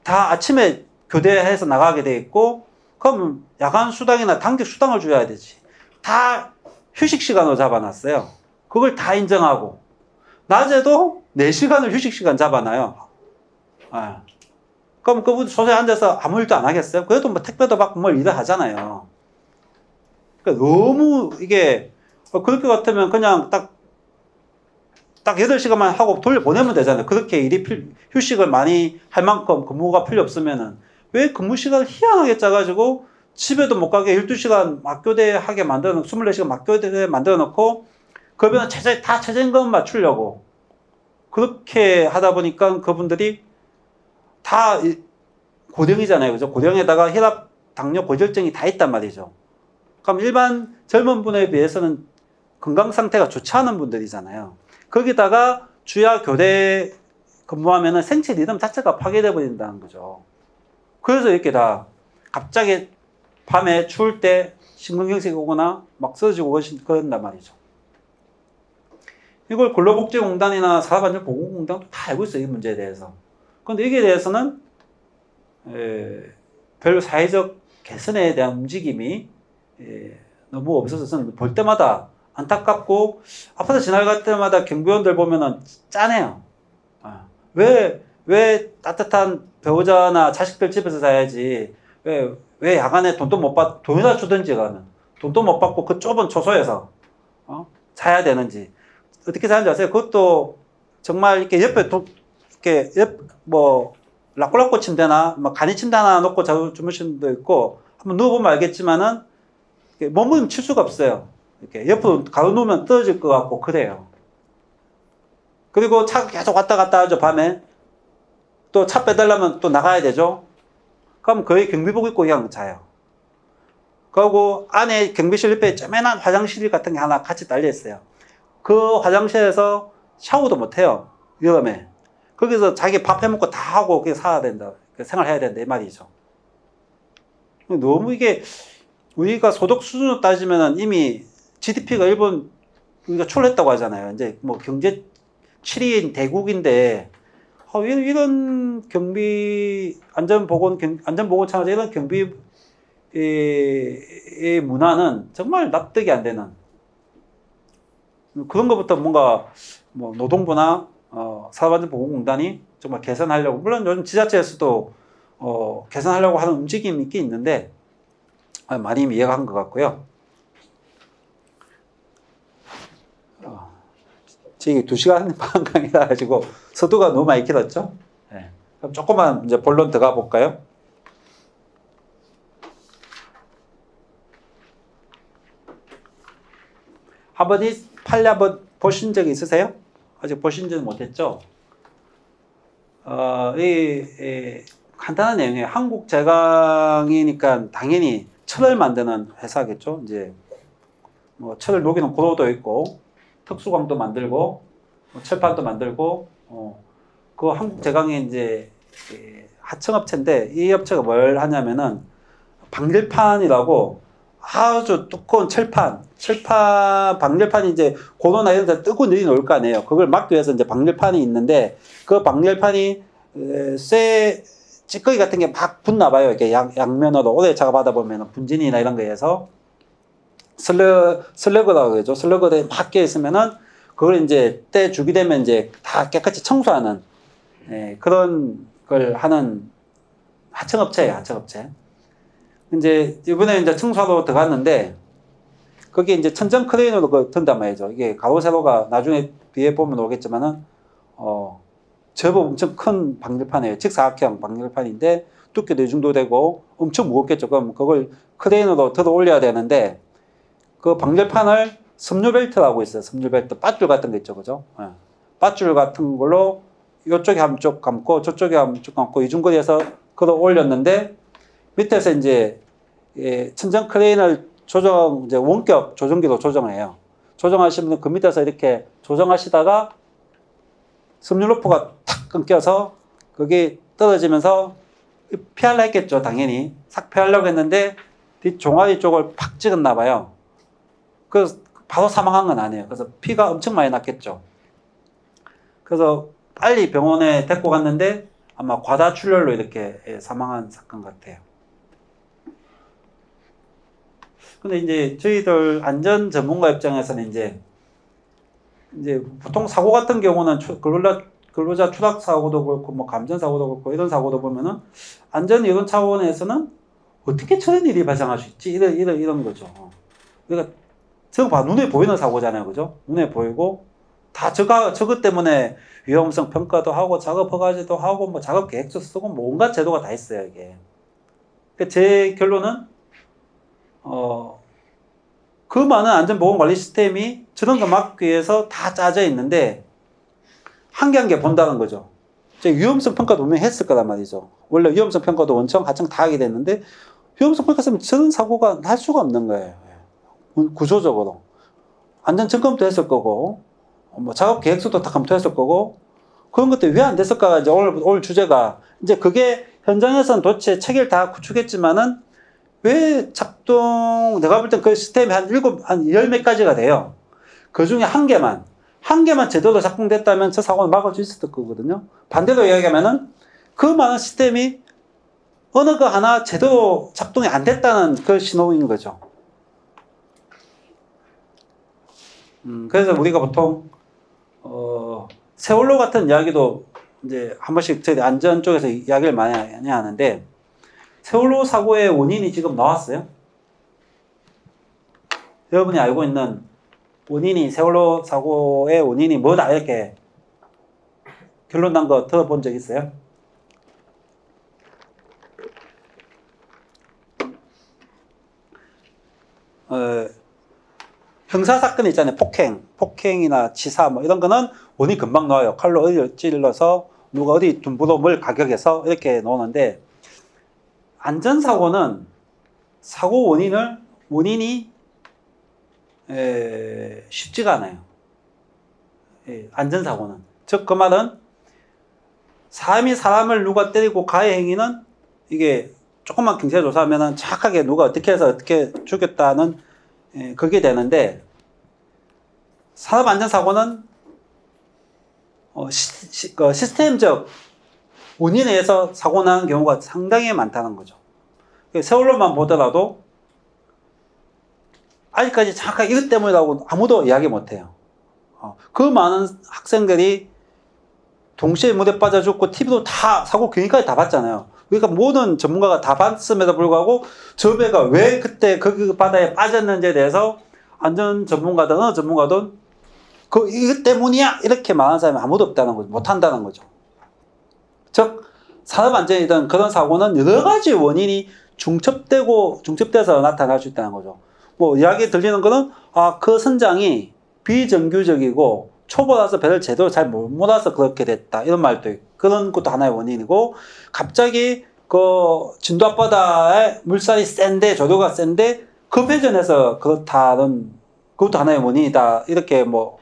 다 아침에 교대해서 나가게 돼 있고 그럼 야간 수당이나 단기 수당을 줘야 되지. 다 휴식 시간으로 잡아놨어요. 그걸 다 인정하고 낮에도 4시간을 휴식 시간 잡아놔요. 그럼 그분 소소에 앉아서 아무 일도 안 하겠어요? 그래도 뭐 택배도 받고 뭘 일을 하잖아요. 그러니까 너무 이게 그럴 것 같으면 그냥 딱 8시간만 하고 돌려보내면 되잖아요. 그렇게 휴식을 많이 할 만큼 근무가 필요 없으면은 왜 근무 시간을 희한하게 짜가지고 집에도 못 가게 12시간 막교대하게 만들어 24시간 막교대 만들어 놓고 그러면 다 최저임금 맞추려고 그렇게 하다 보니까 그분들이 다 고령이잖아요. 그죠? 고령에다가 혈압, 당뇨, 고지혈증이 다 있단 말이죠. 그럼 일반 젊은 분에 비해서는 건강 상태가 좋지 않은 분들이잖아요. 거기다가 주야 교대 근무하면은 생체 리듬 자체가 파괴돼 버린다는 거죠. 그래서 이렇게 다 갑자기 밤에 추울 때 심근경색이 오거나 막 쓰러지고 그런단 말이죠. 이걸 근로복지공단이나 산업안전보건공단도 다 알고 있어요. 이 문제에 대해서. 그런데 여기에 대해서는 별 사회적 개선에 대한 움직임이 너무 없어서 저는 볼 때마다 안타깝고 아파트 지나갈 때마다 경비원들 보면은 짠해요. 왜 따뜻한 배우자나 자식들 집에서 자야지 왜 야간에 돈이나 주든지 가면 돈도 못 받고 그 좁은 초소에서 자야 되는지 어떻게 자는지 아세요? 그것도 정말 이렇게 옆에 라꾸라꾸 침대나 간이 침대 하나 놓고 주무시는 분도 있고 한번 누워보면 알겠지만은 몸을 칠 수가 없어요. 이렇게 옆으로 가로 누우면 떨어질 것 같고 그래요. 그리고 차 계속 왔다 갔다 하죠. 밤에 또 차 빼달라면 또 나가야 되죠. 그럼 거의 경비복 입고 그냥 자요. 그리고 안에 경비실 옆에 쪼매난 화장실 같은 게 하나 같이 달려 있어요. 그 화장실에서 샤워도 못 해요. 위험해. 거기서 자기 밥 해먹고 다 하고 그게 살아야 된다. 생활해야 된다. 이 말이죠. 너무 이게 우리가 소득 수준으로 따지면 이미 GDP가 일본 우리가 초월했다고 하잖아요. 이제 뭐 경제 7위인 대국인데 이런 경비 안전보건 차원에서 이런 경비 의 문화는 정말 납득이 안 되는 그런 것부터 뭔가 뭐 노동부나 산업안전보건공단이 정말 개선하려고 물론 요즘 지자체에서도 개선하려고 하는 움직임이 있긴 있는데 많이 이해가 한 것 같고요. 지금 2시간 반 강의라 가지고 서두가 너무 많이 길었죠? 네. 그럼 조금만 이제 본론 들어가 볼까요? 한번 이 판례 한번 보신 적이 있으세요? 아직 보신지는 못했죠? 간단한 내용이에요. 한국 제강이니까 당연히 철을 만드는 회사겠죠. 이제 뭐 철을 녹이는 고로도 있고 특수광도 만들고 철판도 만들고 그 한국 제강이 이제 하청업체인데 이 업체가 뭘 하냐면은 방열판이라고 아주 두꺼운 방열판이 이제 고도나 이런 데 뜨고 내려놓을 거 아니에요. 그걸 막기 위해서 이제 방열판이 있는데 그 방열판이 찌꺼기 같은 게 막 붙나 봐요. 이렇게 양면으로 오래 작업하다 보면 분진이나 이런 거에 의해서 슬러그라고 그러죠. 슬러그에 막 껴 있으면은 그걸 이제 떼주게 되면 이제 다 깨끗이 청소하는 그런 걸 하는 하청업체예요. 하청업체. 이제 이번에 이제 청소하러 들어갔는데 거기 이제 천정 크레인으로 든단 말이죠. 이게 가로 세로가 나중에 뒤에 보면 오겠지만은 제법 엄청 큰 방열판이에요. 직사각형 방열판인데 두께도 이 정도 되고 엄청 무겁겠죠. 그럼 그걸 크레인으로 들어 올려야 되는데 그 방열판을 섬유벨트라고 있어요. 섬유벨트 밧줄 같은 거 있죠, 그죠? 밧줄 같은 걸로 이쪽에 한쪽 감고 저쪽에 한쪽 감고 이중거리에서 걸어 올렸는데 밑에서 이제 천정 크레인을 이제 원격 조정기로 조정해요. 조정하시면 그 밑에서 이렇게 조정하시다가 섬유로프가 탁 끊겨서 그게 떨어지면서 피하려 했겠죠, 당연히. 싹 피하려고 했는데 뒷 종아리 쪽을 팍 찍었나 봐요. 그래서 바로 사망한 건 아니에요. 그래서 피가 엄청 많이 났겠죠. 그래서 빨리 병원에 데리고 갔는데 아마 과다출혈로 이렇게 사망한 사건 같아요. 근데 이제 저희들 안전 전문가 입장에서는 이제 보통 사고 같은 경우는 근로자 추락 사고도 그렇고 뭐 감전 사고도 그렇고 이런 사고도 보면은 안전 이런 차원에서는 어떻게 저런 일이 발생할 수 있지 이런 거죠. 그러니까 저거 봐 눈에 보이는 사고잖아요, 그죠? 눈에 보이고 다 저것 때문에 위험성 평가도 하고 작업 허가제도 하고 뭐 작업 계획서 쓰고 뭐 온갖 제도가 다 있어요, 이게. 그러니까 제 결론은 그 많은 안전보건관리 시스템이 저런 거 막기 위해서 다 짜져 있는데 한 개 한 개 본다는 거죠. 위험성 평가도 분명히 했을 거란 말이죠. 원래 위험성 평가도 원청, 하청 다 하게 됐는데 위험성 평가 쓰면 저런 사고가 날 수가 없는 거예요. 구조적으로. 안전 점검도 했을 거고 뭐 작업 계획서도 다 검토했을 거고 그런 것들이 왜 안 됐을까 이제 오늘 주제가 이제 그게 현장에서는 도대체 체계를 다 구축했지만은 왜 내가 볼 땐 그 시스템이 한 10몇 가지가 돼요. 그 중에 한 개만 제대로 작동됐다면 저 사고는 막을 수 있었을 거거든요. 반대로 이야기하면은 그 많은 시스템이 어느 거 하나 제대로 작동이 안 됐다는 그 신호인 거죠. 그래서 우리가 보통, 세월호 같은 이야기도 이제 한 번씩 저희 안전 쪽에서 이야기를 많이 하는데, 세월호 사고의 원인이 지금 나왔어요? 여러분이 알고 있는 세월호 사고의 원인이 뭐다, 이렇게 결론 난 거 들어본 적 있어요? 형사사건 있잖아요. 폭행이나 치사 뭐 이런 거는 원인 금방 나와요. 칼로 어디를 찔러서 누가 어디 둔부로 뭘 가격해서 이렇게 나오는데 안전사고는 사고 원인이 쉽지가 않아요. 안전사고는. 즉 그 말은 사람이 사람을 누가 때리고 가해 행위는 이게 조금만 경찰 조사하면은 정확하게 누가 어떻게 해서 어떻게 죽였다는 그게 되는데 산업안전사고는 시스템적 원인에 의해서 사고 나는 경우가 상당히 많다는 거죠. 세월호만 보더라도 아직까지 정확하게 이것 때문이라고 아무도 이야기 못해요. 그 많은 학생들이 동시에 물에 빠져 죽고 TV도 다 사고 경위까지 다 봤잖아요. 그러니까 모든 전문가가 다 봤음에도 불구하고 저 배가 왜 그때 그 바다에 빠졌는지에 대해서 안전 전문가든 어느 전문가든 이것 때문이야 이렇게 말하는 사람이 아무도 없다는 거죠. 못한다는 거죠. 즉 산업안전이든 그런 사고는 여러 가지 원인이 중첩돼서 나타날 수 있다는 거죠. 뭐 이야기 들리는 거는 그 선장이 비정규적이고 초보라서 배를 제대로 잘 못 몰아서 그렇게 됐다 이런 말도 있고 그런 것도 하나의 원인이고 갑자기 그 진도 앞바다에 물살이 조류가 센데 급회전해서 그렇다는 그것도 하나의 원인이다 이렇게 뭐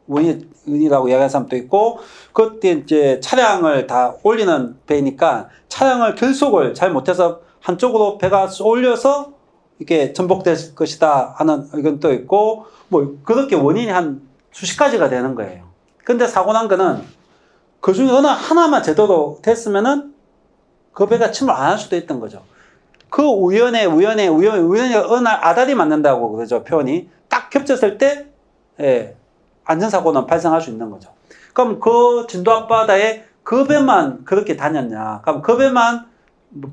원인이라고 이야기하는 사람도 있고 그때 이제 차량을 다 올리는 배니까 차량을 결속을 잘 못해서 한쪽으로 배가 쏠려서 이게 전복될 것이다 하는 의견도 있고, 뭐, 그렇게 원인이 한 수십 가지가 되는 거예요. 근데 사고 난 거는 그 중에 어느 하나만 제대로 됐으면은 그 배가 침을 안 할 수도 있던 거죠. 그 우연에 어느 날 아다리 맞는다고 그러죠, 표현이. 딱 겹쳤을 때, 예, 안전사고는 발생할 수 있는 거죠. 그럼 그 진도 앞바다에 그 배만 그렇게 다녔냐? 그럼 그 배만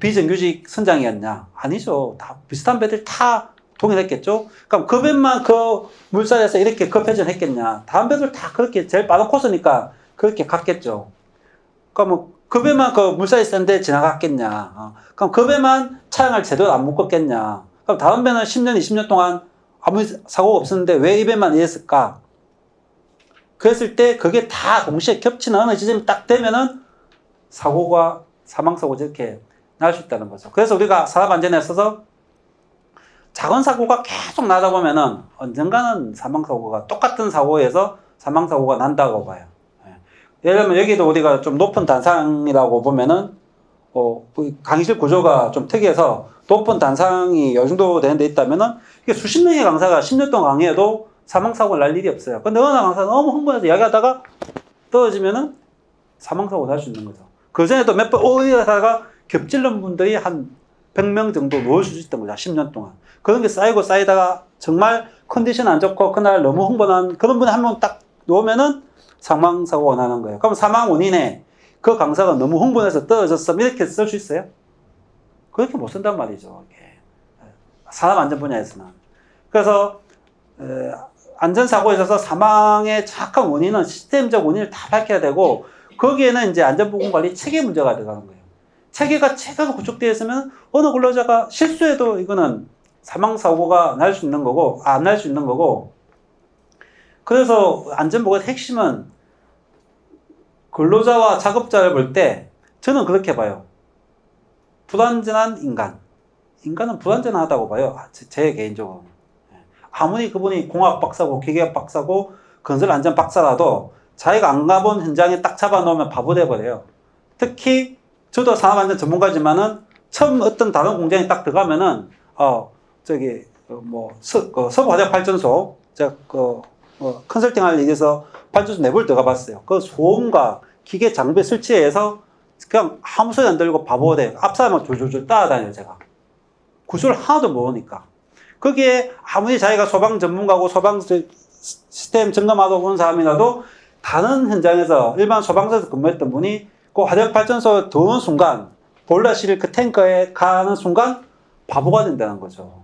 비정규직 선장이었냐? 아니죠. 다 비슷한 배들 다 동일했겠죠? 그럼 그 배만 그 물살에서 이렇게 급회전했겠냐? 다른 배들 다 그렇게 제일 빠른 코스니까 그렇게 갔겠죠. 그럼 그 배만 그 물살이 센데 지나갔겠냐? 그럼 그 배만 차량을 제대로 안 묶었겠냐? 그럼 다른 배는 10년, 20년 동안 아무 사고가 없었는데 왜 이 배만 이랬을까? 그랬을 때 그게 다 동시에 겹치는 어느 지점이 딱 되면은 사고가, 사망사고가 이렇게 날 수 있다는 거죠. 그래서 우리가 사업 안전에 있어서 작은 사고가 계속 나다 보면은 언젠가는 사망사고가, 똑같은 사고에서 사망사고가 난다고 봐요. 예를 들면 여기도 우리가 좀 높은 단상이라고 보면은 강의실 구조가 좀 특이해서 높은 단상이 이 정도 되는 데 있다면은 이게 수십 명의 강사가 10년 동안 강의해도 사망사고를 날 일이 없어요. 근데 어느 강사가 너무 흥분해서 이야기하다가 떨어지면은 사망사고가 날 수 있는 거죠. 그 전에도 몇 번 이러다가 겹질른 분들이 한 100명 정도 놓을 수 있던 거죠. 10년 동안. 그런 게 쌓이고 쌓이다가 정말 컨디션 안 좋고 그날 너무 흥분한 그런 분이 한 명 딱 놓으면은 사망사고가 나는 거예요. 그럼 사망 원인에 그 강사가 너무 흥분해서 떨어졌어. 이렇게 쓸 수 있어요? 그렇게 못 쓴단 말이죠. 산업 안전 분야에서는. 그래서 안전사고에 있어서 사망의 정확한 원인은 시스템적 원인을 다 밝혀야 되고 거기에는 이제 안전보건관리 체계 문제가 들어가는 거예요. 체계가 제대로 구축되어 있으면 어느 근로자가 실수해도 이거는 사망사고가 날 수 있는 거고 안 날 수 있는 거고 그래서 안전보건의 핵심은 근로자와 작업자를 볼 때 저는 그렇게 봐요. 불안전한 인간. 인간은 불안전하다고 봐요. 제 개인적으로. 아무리 그분이 공학 박사고 기계학 박사고 건설 안전 박사라도 자기가 안 가본 현장에 딱 잡아놓으면 바보 돼버려요. 특히 저도 산업안전 전문가지만은 처음 어떤 다른 공장에 딱 들어가면은 서부화력발전소 제가 컨설팅할 얘기해서 발전소 내부를 들어가 봤어요. 그 소음과 기계 장비 설치해서 그냥 아무 소리 안 들리고 바보 돼. 앞사람만 줄줄줄 따라다녀요, 제가. 구조를 하나도 모르니까. 거기에 아무리 자기가 소방 전문가고 소방 시스템 점검하러 온 사람이라도 다른 현장에서 일반 소방서에서 근무했던 분이 그 화력발전소 들어오는 순간 보일러실 그 탱커에 가는 순간 바보가 된다는 거죠.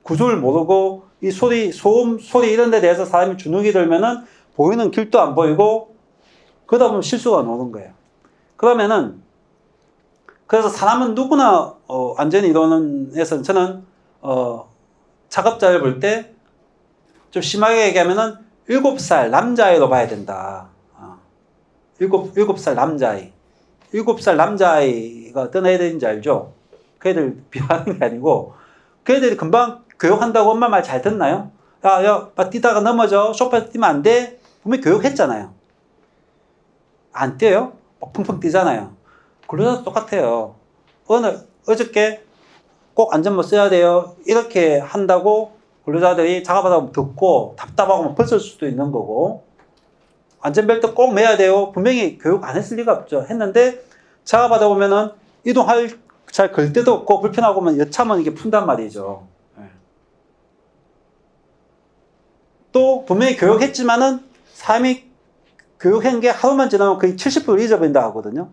구조를 모르고 이 소리, 소음, 소리 이런 데 대해서 사람이 주눅이 들면은 보이는 길도 안 보이고 그러다 보면 실수가 나오는 거예요. 그러면은 그래서 사람은 누구나 안전 이론에서 저는 작업자를 볼 때 좀 심하게 얘기하면은 7살 남자아이로 봐야 된다. 7살 남자아이. 7살 남자아이가 어떤 애들인지 알죠? 그 애들 비하하는 게 아니고 그 애들이 금방 교육한다고 엄마 말 잘 듣나요? 야, 뛰다가 넘어져. 소파에서 뛰면 안 돼. 분명히 교육했잖아요. 안 뛰어요? 막 펑펑 뛰잖아요. 근로자도 똑같아요. 어저께 꼭 안전모 써야 돼요. 이렇게 한다고 근로자들이 작업하다 듣고 답답하고 벗을 수도 있는 거고 안전벨트 꼭 매야 돼요. 분명히 교육 안 했을 리가 없죠. 했는데 작업하다 보면은 이동할 잘 걸 데도 없고 불편하고 하면 여차하면 이게 푼단 말이죠. 또 분명히 교육했지만은 사람이 교육한 게 하루만 지나면 거의 70% 잊어버린다 하거든요.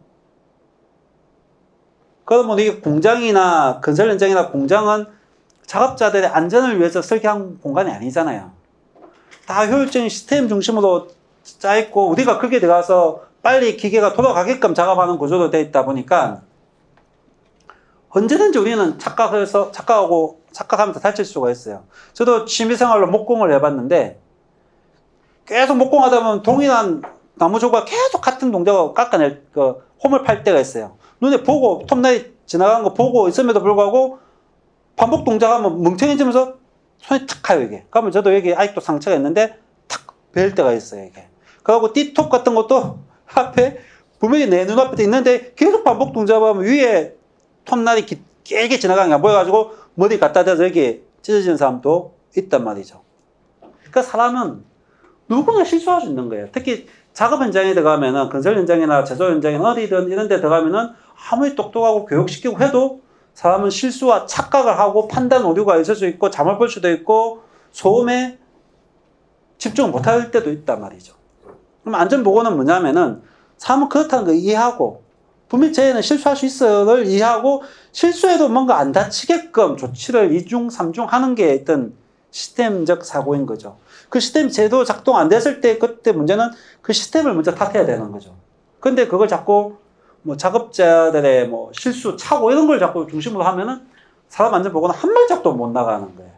그러면 이게 공장이나 건설 현장이나 공장은 작업자들의 안전을 위해서 설계한 공간이 아니잖아요. 다 효율적인 시스템 중심으로 짜있고 우리가 거기에 들어가서 빨리 기계가 돌아가게끔 작업하는 구조로 되어 있다 보니까 언제든지 우리는 착각하면서 다칠 수가 있어요. 저도 취미생활로 목공을 해봤는데 계속 목공하다 보면 동일한 나무 조각 계속 같은 동작을 깎아낼 홈을 팔 때가 있어요. 눈에 보고 톱날이 지나가는 거 보고 있음에도 불구하고 반복 동작하면 멍청해지면서 손이 탁 가요 이게. 그러면 저도 여기 아직도 상처가 있는데 탁 베일 때가 있어요 이게. 그리고 띠톱 같은 것도 앞에 분명히 내 눈앞에 있는데 계속 반복 동작하면 위에 톱날이 길게 지나가는 게 안 보여가지고 머리 갖다 대서 여기 찢어지는 사람도 있단 말이죠. 그러니까 사람은 누구나 실수할 수 있는 거예요. 특히 작업 현장에 들어가면은, 건설 현장이나 제조 현장이나 어디든 이런 데 들어가면은 아무리 똑똑하고 교육시키고 해도 사람은 실수와 착각을 하고 판단 오류가 있을 수 있고 잠을 볼 수도 있고 소음에 집중을 못할 때도 있단 말이죠. 그럼 안전보고는 뭐냐면은 사람은 그렇다는 걸 이해하고 분명히 쟤는 실수할 수 있어를 이해하고 실수해도 뭔가 안 다치게끔 조치를 2중, 3중 하는 게 어떤 시스템적 사고인 거죠. 그 시스템 제도 작동 안 됐을 때 그때 문제는 그 시스템을 먼저 탓해야 되는 거죠. 근데 그걸 자꾸 뭐 작업자들의 뭐 실수, 착오 이런 걸 자꾸 중심으로 하면은 사람 안전보고는 한 발짝도 못 나가는 거예요.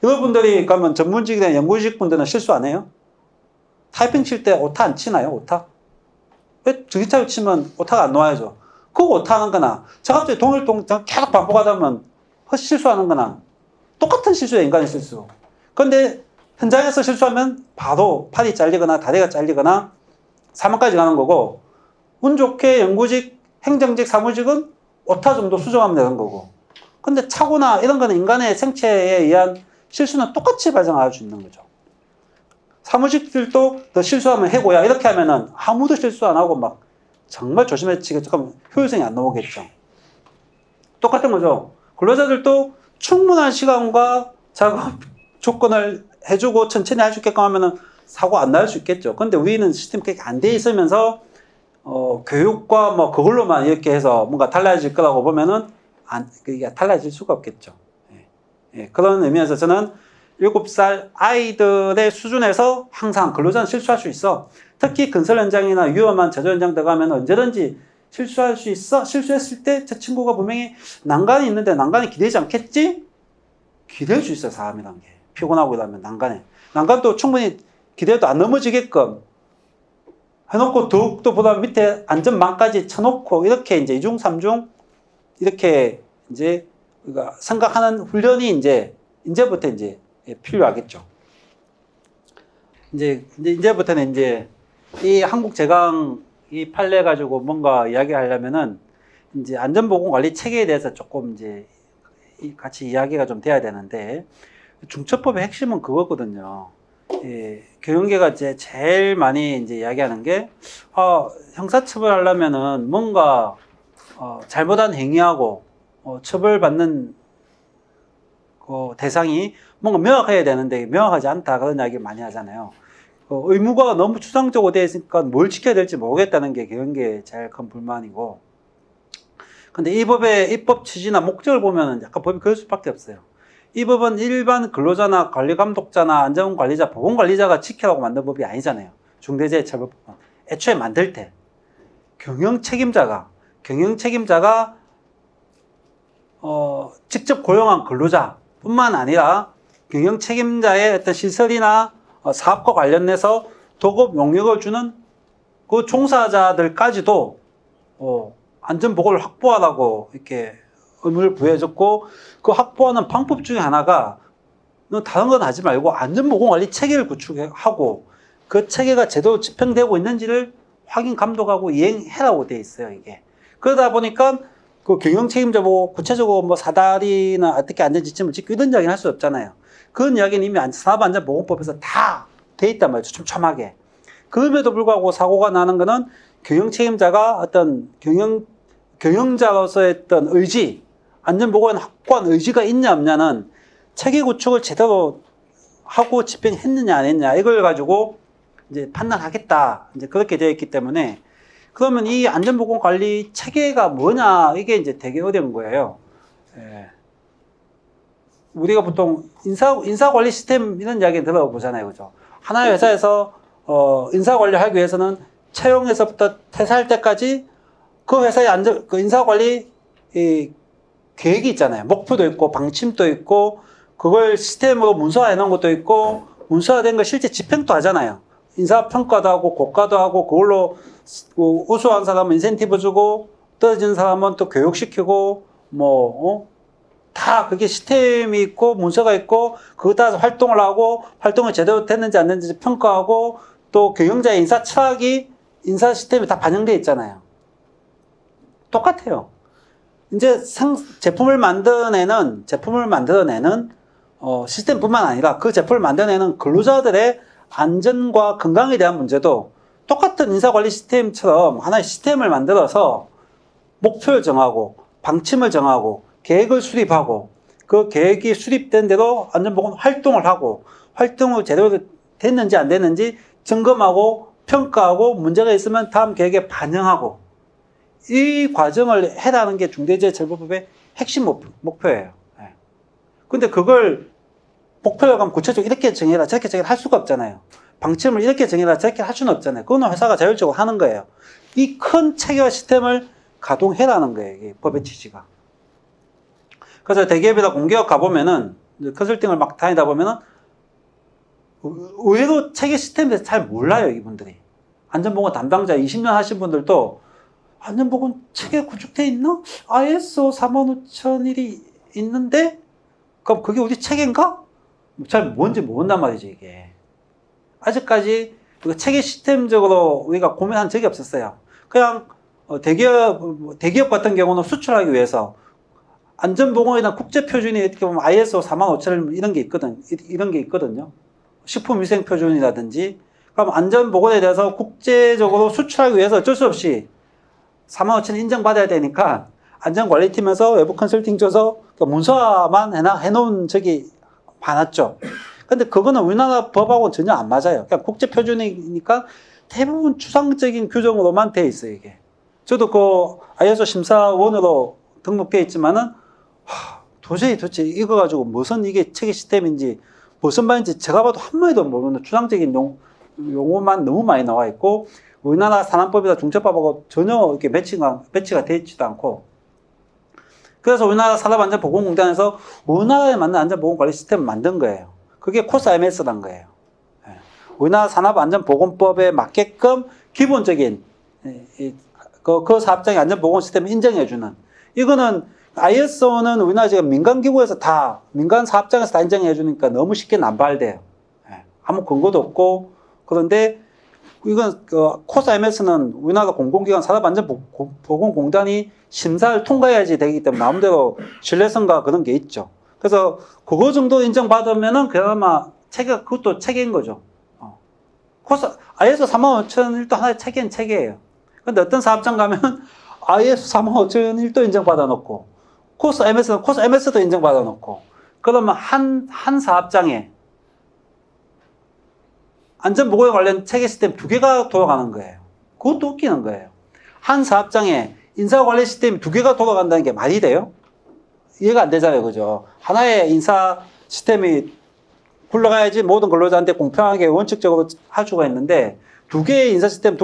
여러분들이 가면 전문직이나 연구직 분들은 실수 안 해요? 타이핑 칠 때 오타 안 치나요? 오타? 왜 전기차를 치면 오타가 안 나와야죠. 그거 오타하는 거나 작업자의 동일동 계속 반복하다 보면 실수하는 거나 똑같은 실수예요. 인간의 실수. 그런데 현장에서 실수하면 바로 팔이 잘리거나 다리가 잘리거나 사망까지 가는 거고 운 좋게 연구직, 행정직, 사무직은 오타 정도 수정하면 되는 거고 근데 착오나 이런 거는 인간의 생체에 의한 실수는 똑같이 발생할 수 있는 거죠. 사무직들도 더 실수하면 해고야 이렇게 하면은 아무도 실수 안 하고 막 정말 조심해지겠죠. 그럼 효율성이 안 나오겠죠. 똑같은 거죠. 근로자들도 충분한 시간과 작업 조건을 해주고 천천히 할 수 있게끔 하면은 사고 안 날 수 있겠죠. 근데 우리는 시스템이 그렇게 안 돼 있으면서 교육과 뭐 그걸로만 이렇게 해서 뭔가 달라질 거라고 보면은 그게 달라질 수가 없겠죠. 예, 그런 의미에서 저는 7살 아이들의 수준에서 항상 근로자는 실수할 수 있어. 특히 건설 현장이나 위험한 제조 현장 들어가면 언제든지 실수할 수 있어. 실수했을 때 저 친구가 분명히 난간이 있는데 난간이 기대지 않겠지? 기댈 수 있어요. 사람이란 게. 피곤하고 이러면 난간에. 난간도 충분히 기대도 안 넘어지게끔 해놓고 더욱더 보다 밑에 안전망까지 쳐놓고 이렇게 이제 2중, 3중 이렇게 이제 우리가 생각하는 훈련이 이제부터 이제 필요하겠죠. 이제부터는 이제 이 한국 제강 이 판례 가지고 뭔가 이야기하려면은 이제 안전보건관리 체계에 대해서 조금 이제 같이 이야기가 좀 돼야 되는데 중처법의 핵심은 그거거든요. 예, 교육계가 이제 제일 많이 이제 이야기하는 게 형사처벌하려면은 뭔가 잘못한 행위하고 처벌받는 대상이 뭔가 명확해야 되는데 명확하지 않다 그런 이야기 많이 하잖아요. 의무가 너무 추상적으로 되어 있으니까 뭘 지켜야 될지 모르겠다는 게 교육계의 제일 큰 불만이고 근데 이 법의 입법 취지나 목적을 보면은 약간 법이 그럴 수밖에 없어요. 이 법은 일반 근로자나 관리감독자나 안전관리자, 보건관리자가 지키라고 만든 법이 아니잖아요. 중대재해처벌법은. 애초에 만들 때 경영책임자가 직접 고용한 근로자뿐만 아니라 경영책임자의 어떤 시설이나 사업과 관련해서 도급 용역을 주는 그 종사자들까지도 안전보건을 확보하라고 이렇게 의무를 부여해줬고 그 확보하는 방법 중에 하나가 너 다른 건 하지 말고 안전보건관리 체계를 구축하고 그 체계가 제대로 집행되고 있는지를 확인 감독하고 이행해라고 돼 있어요. 이게 그러다 보니까 그 경영 책임자 보고 구체적으로 뭐 사다리나 어떻게 안전지침을 지키고 이런 이야기는 할 수 없잖아요. 그런 이야기는 이미 산업안전보건법에서 다 돼 있단 말이죠. 촘촘하게. 그럼에도 불구하고 사고가 나는 거는 경영 책임자가 어떤 경영자로서의 어떤 의지, 안전보건 확고한 의지가 있냐 없냐는 체계 구축을 제대로 하고 집행했느냐 안 했느냐 이걸 가지고 이제 판단하겠다. 이제 그렇게 되어 있기 때문에 그러면 이 안전보건 관리 체계가 뭐냐 이게 이제 되게 어려운 거예요. 예. 우리가 보통 인사관리 시스템 이런 이야기 들어보잖아요, 그죠? 하나의 회사에서 인사관리하기 위해서는 채용에서부터 퇴사할 때까지 그 회사의 그 인사관리 계획이 있잖아요. 목표도 있고 방침도 있고 그걸 시스템으로 문서화해 놓은 것도 있고 문서화된 거 실제 집행도 하잖아요. 인사평가도 하고 고가도 하고 그걸로 우수한 사람은 인센티브 주고 떨어지는 사람은 또 교육시키고 다 그게 시스템이 있고 문서가 있고 그거 따라서 활동을 하고 활동이 제대로 됐는지 안 됐는지 평가하고 또 경영자의 인사 철학이 인사 시스템에 다 반영되어 있잖아요. 똑같아요. 이제 제품을 만들어내는 시스템뿐만 아니라 그 제품을 만들어내는 근로자들의 안전과 건강에 대한 문제도 똑같은 인사관리 시스템처럼 하나의 시스템을 만들어서 목표를 정하고 방침을 정하고 계획을 수립하고 그 계획이 수립된 대로 안전보건 활동을 하고 활동을 제대로 됐는지 안 됐는지 점검하고 평가하고 문제가 있으면 다음 계획에 반영하고 이 과정을 해라는 게 중대재해처벌법의 핵심 목표예요. 근데 그걸 목표를 가면 구체적으로 이렇게 정해라 저렇게 정해라 할 수가 없잖아요. 방침을 이렇게 정해라 저렇게 할 수는 없잖아요. 그거는 회사가 자율적으로 하는 거예요. 이 큰 체계화 시스템을 가동해라는 거예요. 이게 법의 취지가. 그래서 대기업이나 공기업 가보면은 컨설팅을 막 다니다 보면은 의외로 체계 시스템에 대해서 잘 몰라요. 이분들이. 안전보건 담당자 20년 하신 분들도 안전보건 체계 구축돼 있나? ISO 45001이 있는데 그럼 그게 우리 체계인가? 잘 뭔지 모른단 말이지 이게. 아직까지 체계 시스템적으로 우리가 고민한 적이 없었어요. 그냥 대기업 같은 경우는 수출하기 위해서 안전보건에 대한 국제표준이 어떻게 보면 ISO 45000 이런 게 있거든요. 식품위생표준이라든지. 그럼 안전보건에 대해서 국제적으로 수출하기 위해서 어쩔 수 없이 45000 인정받아야 되니까 안전관리팀에서 외부 컨설팅 줘서 문서만 해놓은 적이 많았죠. 근데 그거는 우리나라 법하고는 전혀 안 맞아요. 그냥 국제표준이니까 대부분 추상적인 규정으로만 돼 있어요, 이게. 저도 그 ISO 심사원으로 등록돼 있지만은, 도대체 이거 가지고 무슨 이게 체계 시스템인지, 무슨 말인지 제가 봐도 한마디도 모르는 추상적인 용어만 너무 많이 나와 있고, 우리나라 산안법이나 중처법하고 전혀 이렇게 매치가 돼 있지도 않고, 그래서 우리나라 산업안전보건공단에서 우리나라에 맞는 안전보건관리 시스템을 만든 거예요. 그게 코스 IMS란 거예요. 우리나라 산업안전보건법에 맞게끔 기본적인 그 사업장의 안전보건 시스템을 인정해주는. 이거는 ISO는 우리나라 지금 민간기구에서 민간 사업장에서 다 인정해주니까 너무 쉽게 남발돼요. 아무 근거도 없고. 그런데 이건 코스 IMS는 우리나라 공공기관 산업안전보건공단이 심사를 통과해야지 되기 때문에 나름대로 신뢰성과 그런 게 있죠. 그래서 그거 정도 인정받으면은 그나마 그것도 체계인 거죠. ISO 45001도 하나의 체계예요. 근데 어떤 사업장 가면 ISO 45001도 인정받아 놓고 코스 MS도 인정받아 놓고 그러면 한 사업장에 안전보건에 관련 체계 시스템 2개가 돌아가는 거예요. 그것도 웃기는 거예요. 한 사업장에 인사관리 시스템이 2개가 돌아간다는 게 말이 돼요? 이해가 안 되잖아요. 그죠? 하나의 인사 시스템이 굴러가야지 모든 근로자한테 공평하게 원칙적으로 할 수가 있는데 2개의 인사 시스템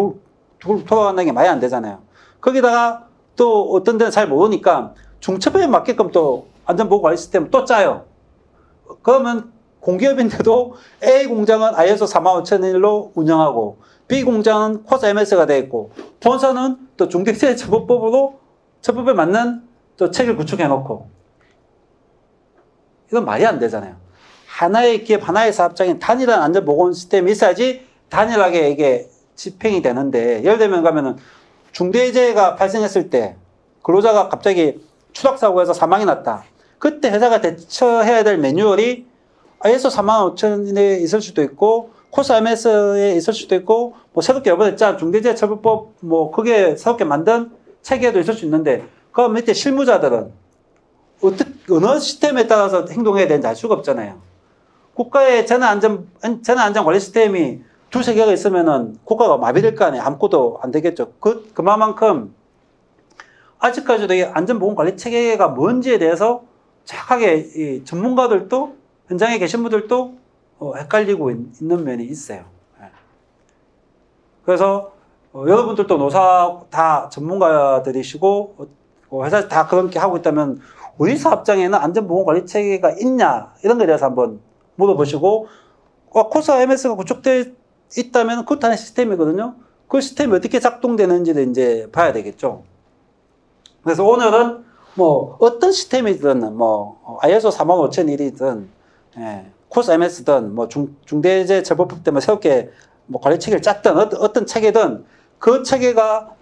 돌아간다는 게 말이 안 되잖아요. 거기다가 또 어떤 데는 잘 모르니까 중첩에 맞게끔 또 안전보건관리 시스템을 또 짜요. 그러면 공기업인데도 A 공장은 ISO 45001로 운영하고 B 공장은 코스 MS가 되어 있고 본사는 또 중대재해처벌법으로 처벌에 맞는 또 체계를 구축해 놓고 이건 말이 안 되잖아요. 하나의 기업, 하나의 사업장에 단일한 안전보건 시스템이 있어야지 단일하게 이게 집행이 되는데 예를 들면 가면은 중대재해가 발생했을 때 근로자가 갑자기 추락사고에서 사망이 났다. 그때 회사가 대처해야 될 매뉴얼이 ISO 45000에 있을 수도 있고 코스 MS에 있을 수도 있고 뭐 새롭게 이번에 짠 중대재해처벌법 뭐 그게 새롭게 만든 체계도 있을 수 있는데 그럼 이때 실무자들은 어느 시스템에 따라서 행동해야 되는지 알 수가 없잖아요. 국가의 재난안전관리 시스템이 2-3개가 있으면은 국가가 마비될 거 아니에요. 아무것도 안 되겠죠. 그만큼 아직까지도 이 안전보건관리 체계가 뭔지에 대해서 정확하게 이 전문가들도 현장에 계신 분들도 헷갈리고 있는 면이 있어요. 그래서 여러분들도 노사 다 전문가들이시고 회사 다 그렇게 하고 있다면 우리 사업장에는 안전보건관리 체계가 있냐 이런 거에 대해서 한번 물어보시고 코스 IMS가 구축되어 있다면 그것도 하나의 시스템이거든요. 그 시스템이 어떻게 작동되는지를 이제 봐야 되겠죠. 그래서 오늘은 뭐 어떤 시스템이든 뭐 ISO 45001이든 코스 MS든 뭐 중대재해처벌법 때문에 새롭게 뭐 관리 체계를 짰든 어떤 체계든 그 체계가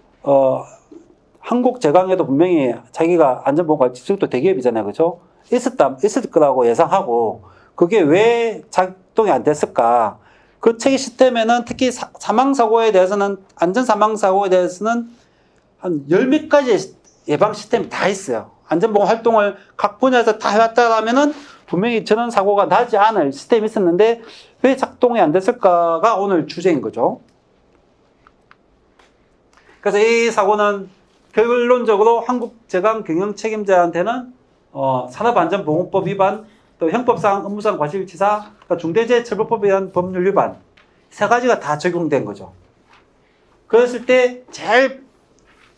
한국제강에도 분명히 자기가 안전보건관리 지속도 대기업이잖아요. 그죠? 있을 거라고 예상하고, 그게 왜 작동이 안 됐을까? 그 체계 시스템에는 특히 사망사고에 대해서는, 안전사망사고에 대해서는 한 열 몇 가지 예방 시스템이 다 있어요. 안전보건 활동을 각 분야에서 다 해왔다라면은 분명히 저런 사고가 나지 않을 시스템이 있었는데 왜 작동이 안 됐을까가 오늘 주제인 거죠. 그래서 이 사고는 결론적으로 한국제강 경영책임자한테는 산업안전보건법 위반, 또 형법상 업무상 과실치사, 중대재해처벌법에 의한 법률 위반 세 가지가 다 적용된 거죠. 그랬을 때 제일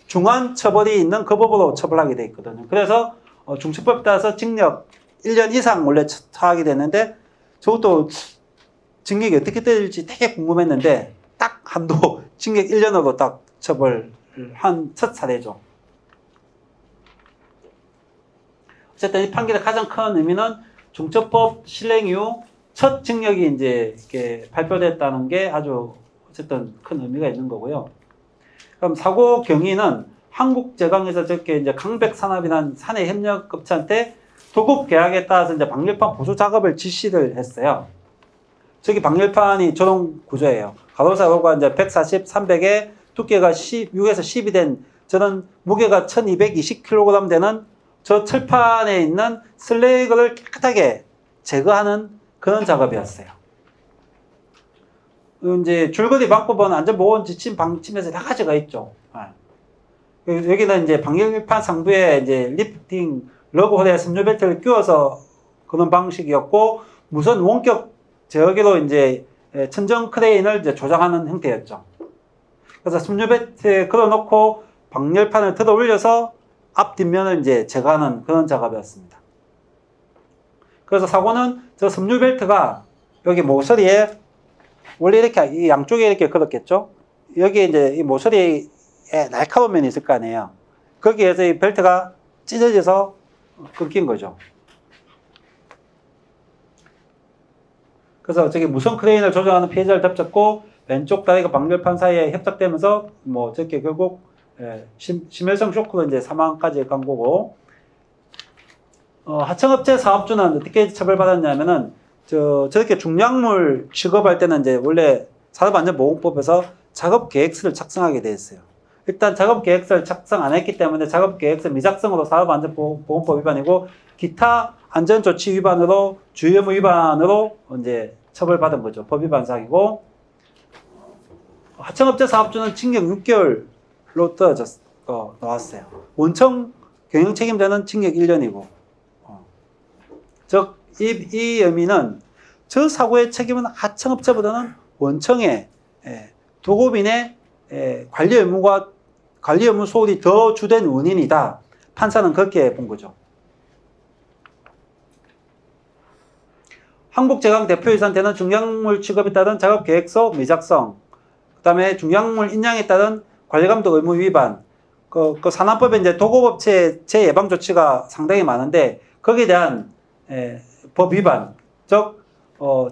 중한 처벌이 있는 그 법으로 처벌하게 돼 있거든요. 그래서 중처법에 따라서 징역 1년 이상 원래 처하게 됐는데 저것도 징역이 어떻게 될지 되게 궁금했는데 딱 한도 징역 1년으로 딱 처벌한 첫 사례죠. 어쨌든 이 판결의 가장 큰 의미는 중처법 실행 이후 첫 징역이 이제 이렇게 발표됐다는 게 아주 어쨌든 큰 의미가 있는 거고요. 그럼 사고 경위는 한국제강에서 저렇게 이제 강백산업이라는 산해협력업체한테 도급 계약에 따라서 이제 방열판 보수 작업을 지시를 했어요. 저기 방열판이 저런 구조예요. 가로세로가 이제 140, 300에 두께가 6에서 10이 된 저는 무게가 1220kg 되는 저 철판에 있는 슬래그를 깨끗하게 제거하는 그런 작업이었어요. 이제 줄거리 방법은 안전보건 지침 방침에서 여러 가지가 있죠. 여기는 이제 방열판 상부에 이제 리프팅 러그홀에 섬유벨트를 끼워서 그런 방식이었고, 무선 원격 제어기로 이제 천정 크레인을 이제 조작하는 형태였죠. 그래서 섬유벨트에 걸어놓고 방열판을 들어 올려서 앞 뒷면을 이제 제거하는 그런 작업이었습니다. 그래서 사고는 저 섬유벨트가 여기 모서리에 원래 이렇게 이 양쪽에 이렇게 걸었겠죠. 여기 이제 이 모서리에 날카로운 면이 있을 거 아니에요. 거기에서 이 벨트가 찢어져서 끊긴 거죠. 그래서 저기 무선 크레인을 조정하는 피해자를 덮쳤고 왼쪽 다리가 방열판 사이에 협착되면서 뭐 저렇게 결국 심혈성 쇼크로 이제 사망까지 간 거고, 하청업체 사업주는 어떻게 처벌받았냐면은 저렇게 중량물 취급할 때는 이제 원래 산업안전보건법에서 작업계획서를 작성하게 돼 있어요. 일단 작업계획서를 작성 안 했기 때문에 작업계획서 미작성으로 산업안전보건법 위반이고, 기타 안전조치 위반으로 주의의무 위반으로 이제 처벌받은 거죠. 법 위반 사기고, 하청업체 사업주는 징역 6개월로 나왔어요. 원청 경영책임자는 징역 1년이고, 즉 이 의미는 저 사고의 책임은 하청업체보다는 원청의 도급인의 관리 의무 소홀이 더 주된 원인이다. 판사는 그렇게 본 거죠. 한국제강 대표이사한테는 중량물 취급에 따른 작업계획서 미작성, 그 다음에 중량물 인양에 따른 관리감독 의무 위반, 그 산업법에 이제 도급업체 재예방 조치가 상당히 많은데 거기에 대한 법 위반, 즉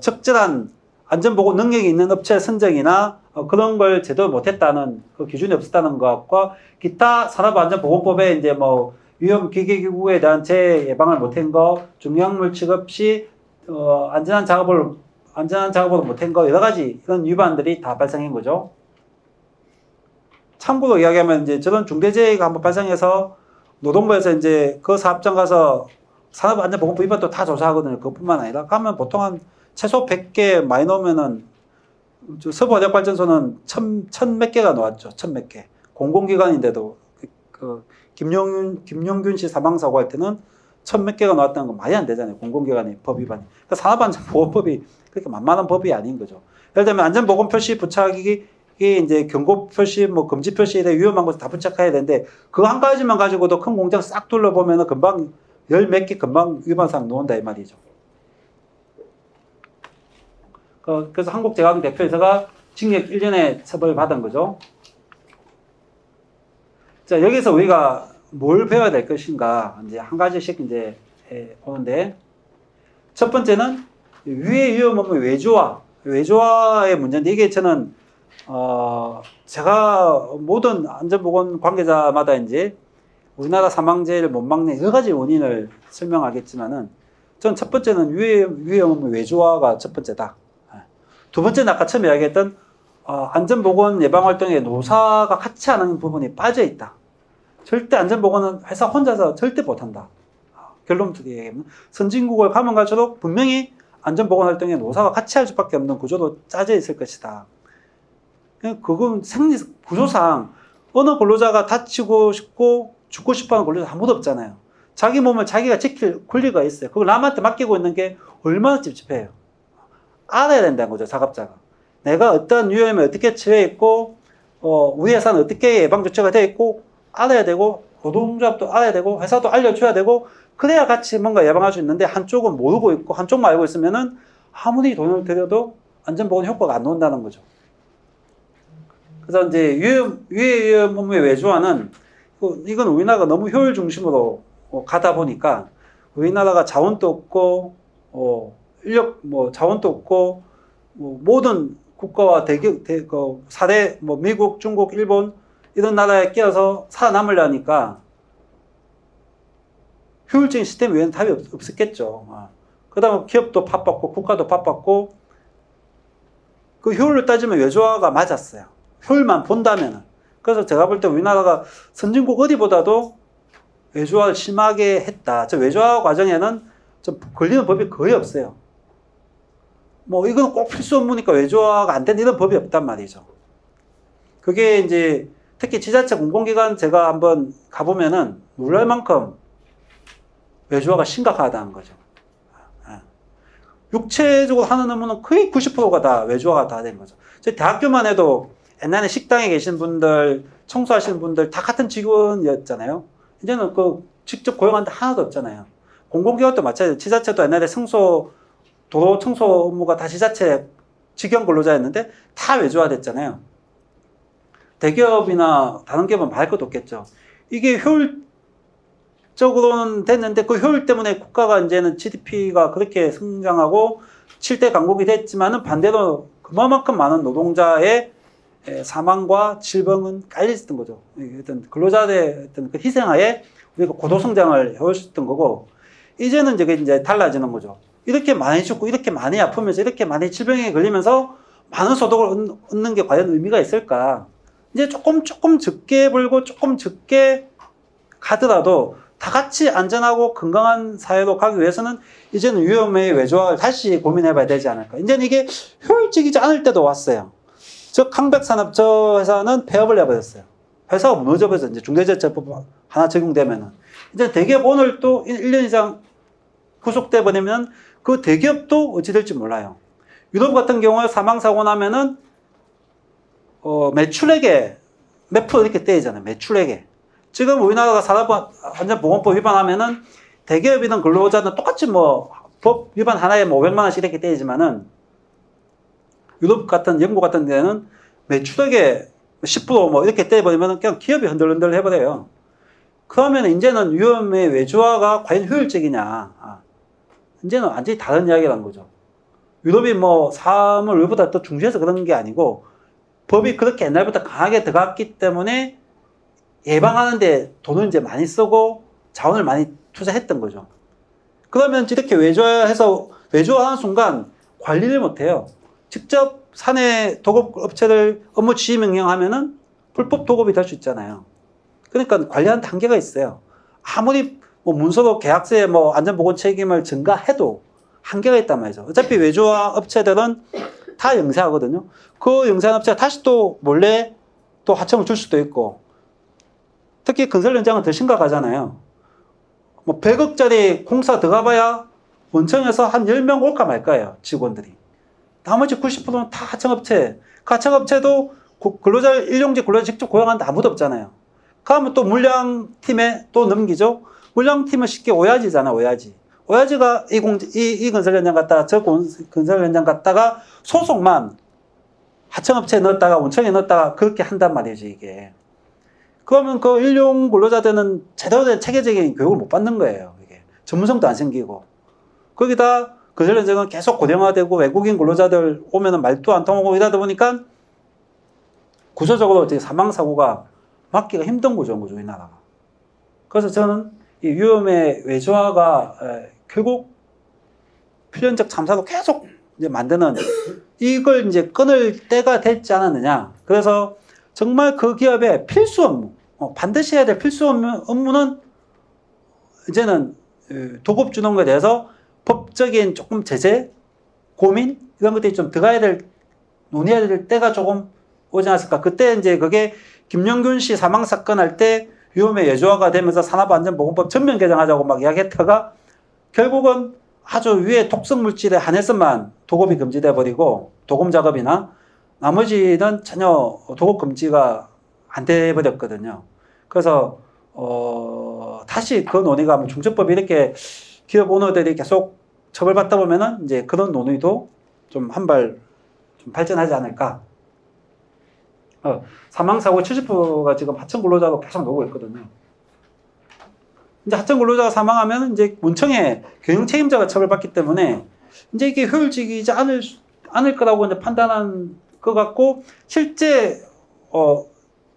적절한 안전보건 능력이 있는 업체 선정이나 그런 걸 제대로 못했다는 그 기준이 없었다는 것과 기타 산업안전보건법에 이제 뭐 위험기계기구에 대한 재예방을 못한 거, 중량물 취급 시 안전한 작업을 못한 거, 여러 가지 이런 위반들이 다 발생한 거죠. 참고로 이야기하면 이제 저런 중대재해가 한번 발생해서 노동부에서 이제 그 사업장 가서 산업안전보건법 위반도 다 조사하거든요. 그것뿐만 아니라 가면 보통 한 최소 100개 많이 넣으면은 서부화력발전소는 천 몇 개가 나왔죠. 천 몇 개. 공공기관인데도 김용균 씨 사망사고 할 때는 천 몇 개가 나왔다는 건 말이 안 되잖아요. 공공기관의 법 위반이. 그러니까 산업안전보건법이 그렇게 만만한 법이 아닌 거죠. 예를 들면 안전보건 표시 부착이 이제 경고 표시, 뭐 금지 표시에 대해 위험한 것을 다 부착해야 되는데 그 한 가지만 가지고도 큰 공장 싹 둘러보면은 금방 열 몇 개 금방 위반사항 나온다 이 말이죠. 그래서 한국제강 대표이사가 징역 1년에 처벌을 받은 거죠. 자, 여기서 우리가 뭘 배워야 될 것인가, 이제 한 가지씩 이제 오는데, 첫 번째는 위해 위험 없는 외주화의 문제인데, 이게 저는 제가 모든 안전보건 관계자마다 이제 우리나라 사망제를 못 막는 여러 가지 원인을 설명하겠지만은 전 첫 번째는 위험 외주화가 첫 번째다. 두 번째는 아까 처음에 이야기했던 안전보건 예방활동에 노사가 같이 하는 부분이 빠져 있다. 절대 안전보건은 회사 혼자서 절대 못한다. 결론부터 얘기하면 선진국을 가면 갈수록 분명히 안전보건 활동에 노사가 같이 할 수밖에 없는 구조로 짜져 있을 것이다. 그건 생리 구조상 어느 근로자가 다치고 싶고 죽고 싶어하는 근로자 아무도 없잖아요. 자기 몸을 자기가 지킬 권리가 있어요. 그걸 남한테 맡기고 있는 게 얼마나 찝찝해요. 알아야 된다는 거죠, 작업자가. 내가 어떤 위험에 어떻게 처해 있고, 우리 회사는 어떻게 예방 조치가 되어 있고, 알아야 되고, 노동조합도 알아야 되고, 회사도 알려줘야 되고, 그래야 같이 뭔가 예방할 수 있는데, 한쪽은 모르고 있고, 한쪽만 알고 있으면은 아무리 돈을 들여도 안전보건 효과가 안 나온다는 거죠. 그래서 이제 위험 업무의 외주화는, 이건 우리나라가 너무 효율 중심으로 가다 보니까, 우리나라가 자원도 없고, 인력, 자원도 없고, 모든 국가와 사대, 미국, 중국, 일본, 이런 나라에 끼어서 살아남으려니까 효율적인 시스템 외에는 답이 없었겠죠. 그 다음에 기업도 바빴고, 국가도 바빴고, 그 효율을 따지면 외주화가 맞았어요. 효율만 본다면은. 그래서 제가 볼 때 우리나라가 선진국 어디보다도 외주화를 심하게 했다. 저 외주화 과정에는 좀 걸리는 법이 거의 없어요. 이건 꼭 필수 업무니까 외주화가 안 되는 이런 법이 없단 말이죠. 그게 이제 특히 지자체 공공기관 제가 한번 가보면은 놀랄 만큼 외주화가 심각하다는 거죠. 육체적으로 하는 업무는 거의 90%가 다 외주화가 다 된 거죠. 저희 대학교만 해도 옛날에 식당에 계신 분들, 청소하시는 분들 다 같은 직원이었잖아요. 이제는 직접 고용하는 데 하나도 없잖아요. 공공기관도 마찬가지예요. 지자체도 옛날에 도로 청소 업무가 다 지자체 직영 근로자였는데 다 외주화됐잖아요. 대기업이나 다른 기업은 말할 것도 없겠죠. 이게 효율적으로는 됐는데 그 효율 때문에 국가가 이제는 GDP가 그렇게 성장하고 7대 강국이 됐지만은 반대로 그만큼 많은 노동자의 사망과 질병은 깔려 있었던 거죠. 어떤 근로자의 어떤 그 희생하에 우리가 고도성장을 해올 수 있던 거고, 이제는 이제 달라지는 거죠. 이렇게 많이 죽고, 이렇게 많이 아프면서, 이렇게 많이 질병에 걸리면서 많은 소득을 얻는 게 과연 의미가 있을까? 이제 조금 적게 벌고, 조금 적게 가더라도 다 같이 안전하고 건강한 사회로 가기 위해서는 이제는 위험의 외주화를 다시 고민해 봐야 되지 않을까. 이제는 이게 효율적이지 않을 때도 왔어요. 강백산업 저 회사는 폐업을 해버렸어요. 회사가 무너져버려서 이제 중대재해처벌법 하나 적용되면은. 이제 대기업 오늘도 1년 이상 구속돼 버리면 그 대기업도 어찌 될지 몰라요. 유럽 같은 경우에 사망사고 나면은, 매출액에 몇 프로 이렇게 떼이잖아요. 매출액에. 지금 우리나라가 산업안전보건법 위반하면은 대기업이든 근로자든 똑같이 법 위반 하나에 500만 원씩 이렇게 떼이지만은 유럽 같은, 영국 같은 데는 매출액에 10% 이렇게 떼버리면 그냥 기업이 흔들흔들 해버려요. 그러면 이제는 위험의 외주화가 과연 효율적이냐. 이제는 완전히 다른 이야기라는 거죠. 유럽이 사업을 우리보다 더 중시해서 그런 게 아니고 법이 그렇게 옛날부터 강하게 들어갔기 때문에 예방하는데 돈을 이제 많이 쓰고 자원을 많이 투자했던 거죠. 그러면 이렇게 외주화하는 순간 관리를 못해요. 직접 사내 도급업체를 업무 지시 명령하면은 불법 도급이 될 수 있잖아요. 그러니까 관리하는 단계가 있어요. 아무리 문서로 계약서에 안전보건 책임을 증가해도 한계가 있단 말이죠. 어차피 외주화 업체들은 다 영세하거든요. 그 영세한 업체가 다시 또 몰래 또 하청을 줄 수도 있고, 특히 건설 현장은 더 심각하잖아요. 100억짜리 공사 들어가봐야 원청에서 한 10명 올까 말까예요, 직원들이. 나머지 90%는 다 하청업체. 그 하청업체도 일용직 근로자 직접 고용하는데 아무도 없잖아요. 그러면 또 물량팀에 또 넘기죠. 물량팀은 쉽게 오야지잖아, 오야지. 오야지가 이 건설 현장 갔다가 저 건설 현장 갔다가 소속만 하청업체에 넣었다가 원청에 넣었다가 그렇게 한단 말이죠, 이게. 그러면 그 일용 근로자들은 제대로 된 체계적인 교육을 못 받는 거예요, 이게. 전문성도 안 생기고. 거기다 건설 현장은 계속 고령화되고 외국인 근로자들 오면은 말도 안 통하고 이러다 보니까 구조적으로 이제 사망사고가 막기가 힘든 구조인 거죠, 우리나라가. 그래서 저는 이 위험의 외조화가 결국 필연적 참사도 계속 이제 만드는 이걸 이제 끊을 때가 됐지 않았느냐. 그래서 정말 그 기업의 필수 업무, 반드시 해야 될 필수 업무는 이제는 도급준원에 대해서 법적인 조금 제재, 고민 이런 것들이 좀 들어가야 될 논의해야 될 때가 조금 오지 않았을까. 그때 이제 그게 김영균 씨 사망 사건 할 때 위험의 예조화가 되면서 산업안전보건법 전면 개정하자고 막 이야기했다가 결국은 아주 위에 독성 물질에 한해서만 도급이 금지돼 버리고 도금 작업이나 나머지는 전혀 도급 금지가 안 돼 버렸거든요. 그래서 다시 그 논의가 중처법이 이렇게 기업 오너들이 계속 처벌받다 보면은 이제 그런 논의도 좀 한 발 좀 발전하지 않을까. 사망사고 70%가 지금 하청 근로자로 계속 나오고 있거든요. 이제 하청 근로자가 사망하면 이제 문청의 경영 책임자가 처벌받기 때문에 이제 이게 효율적이지 않을 거라고 이제 판단한 것 같고, 실제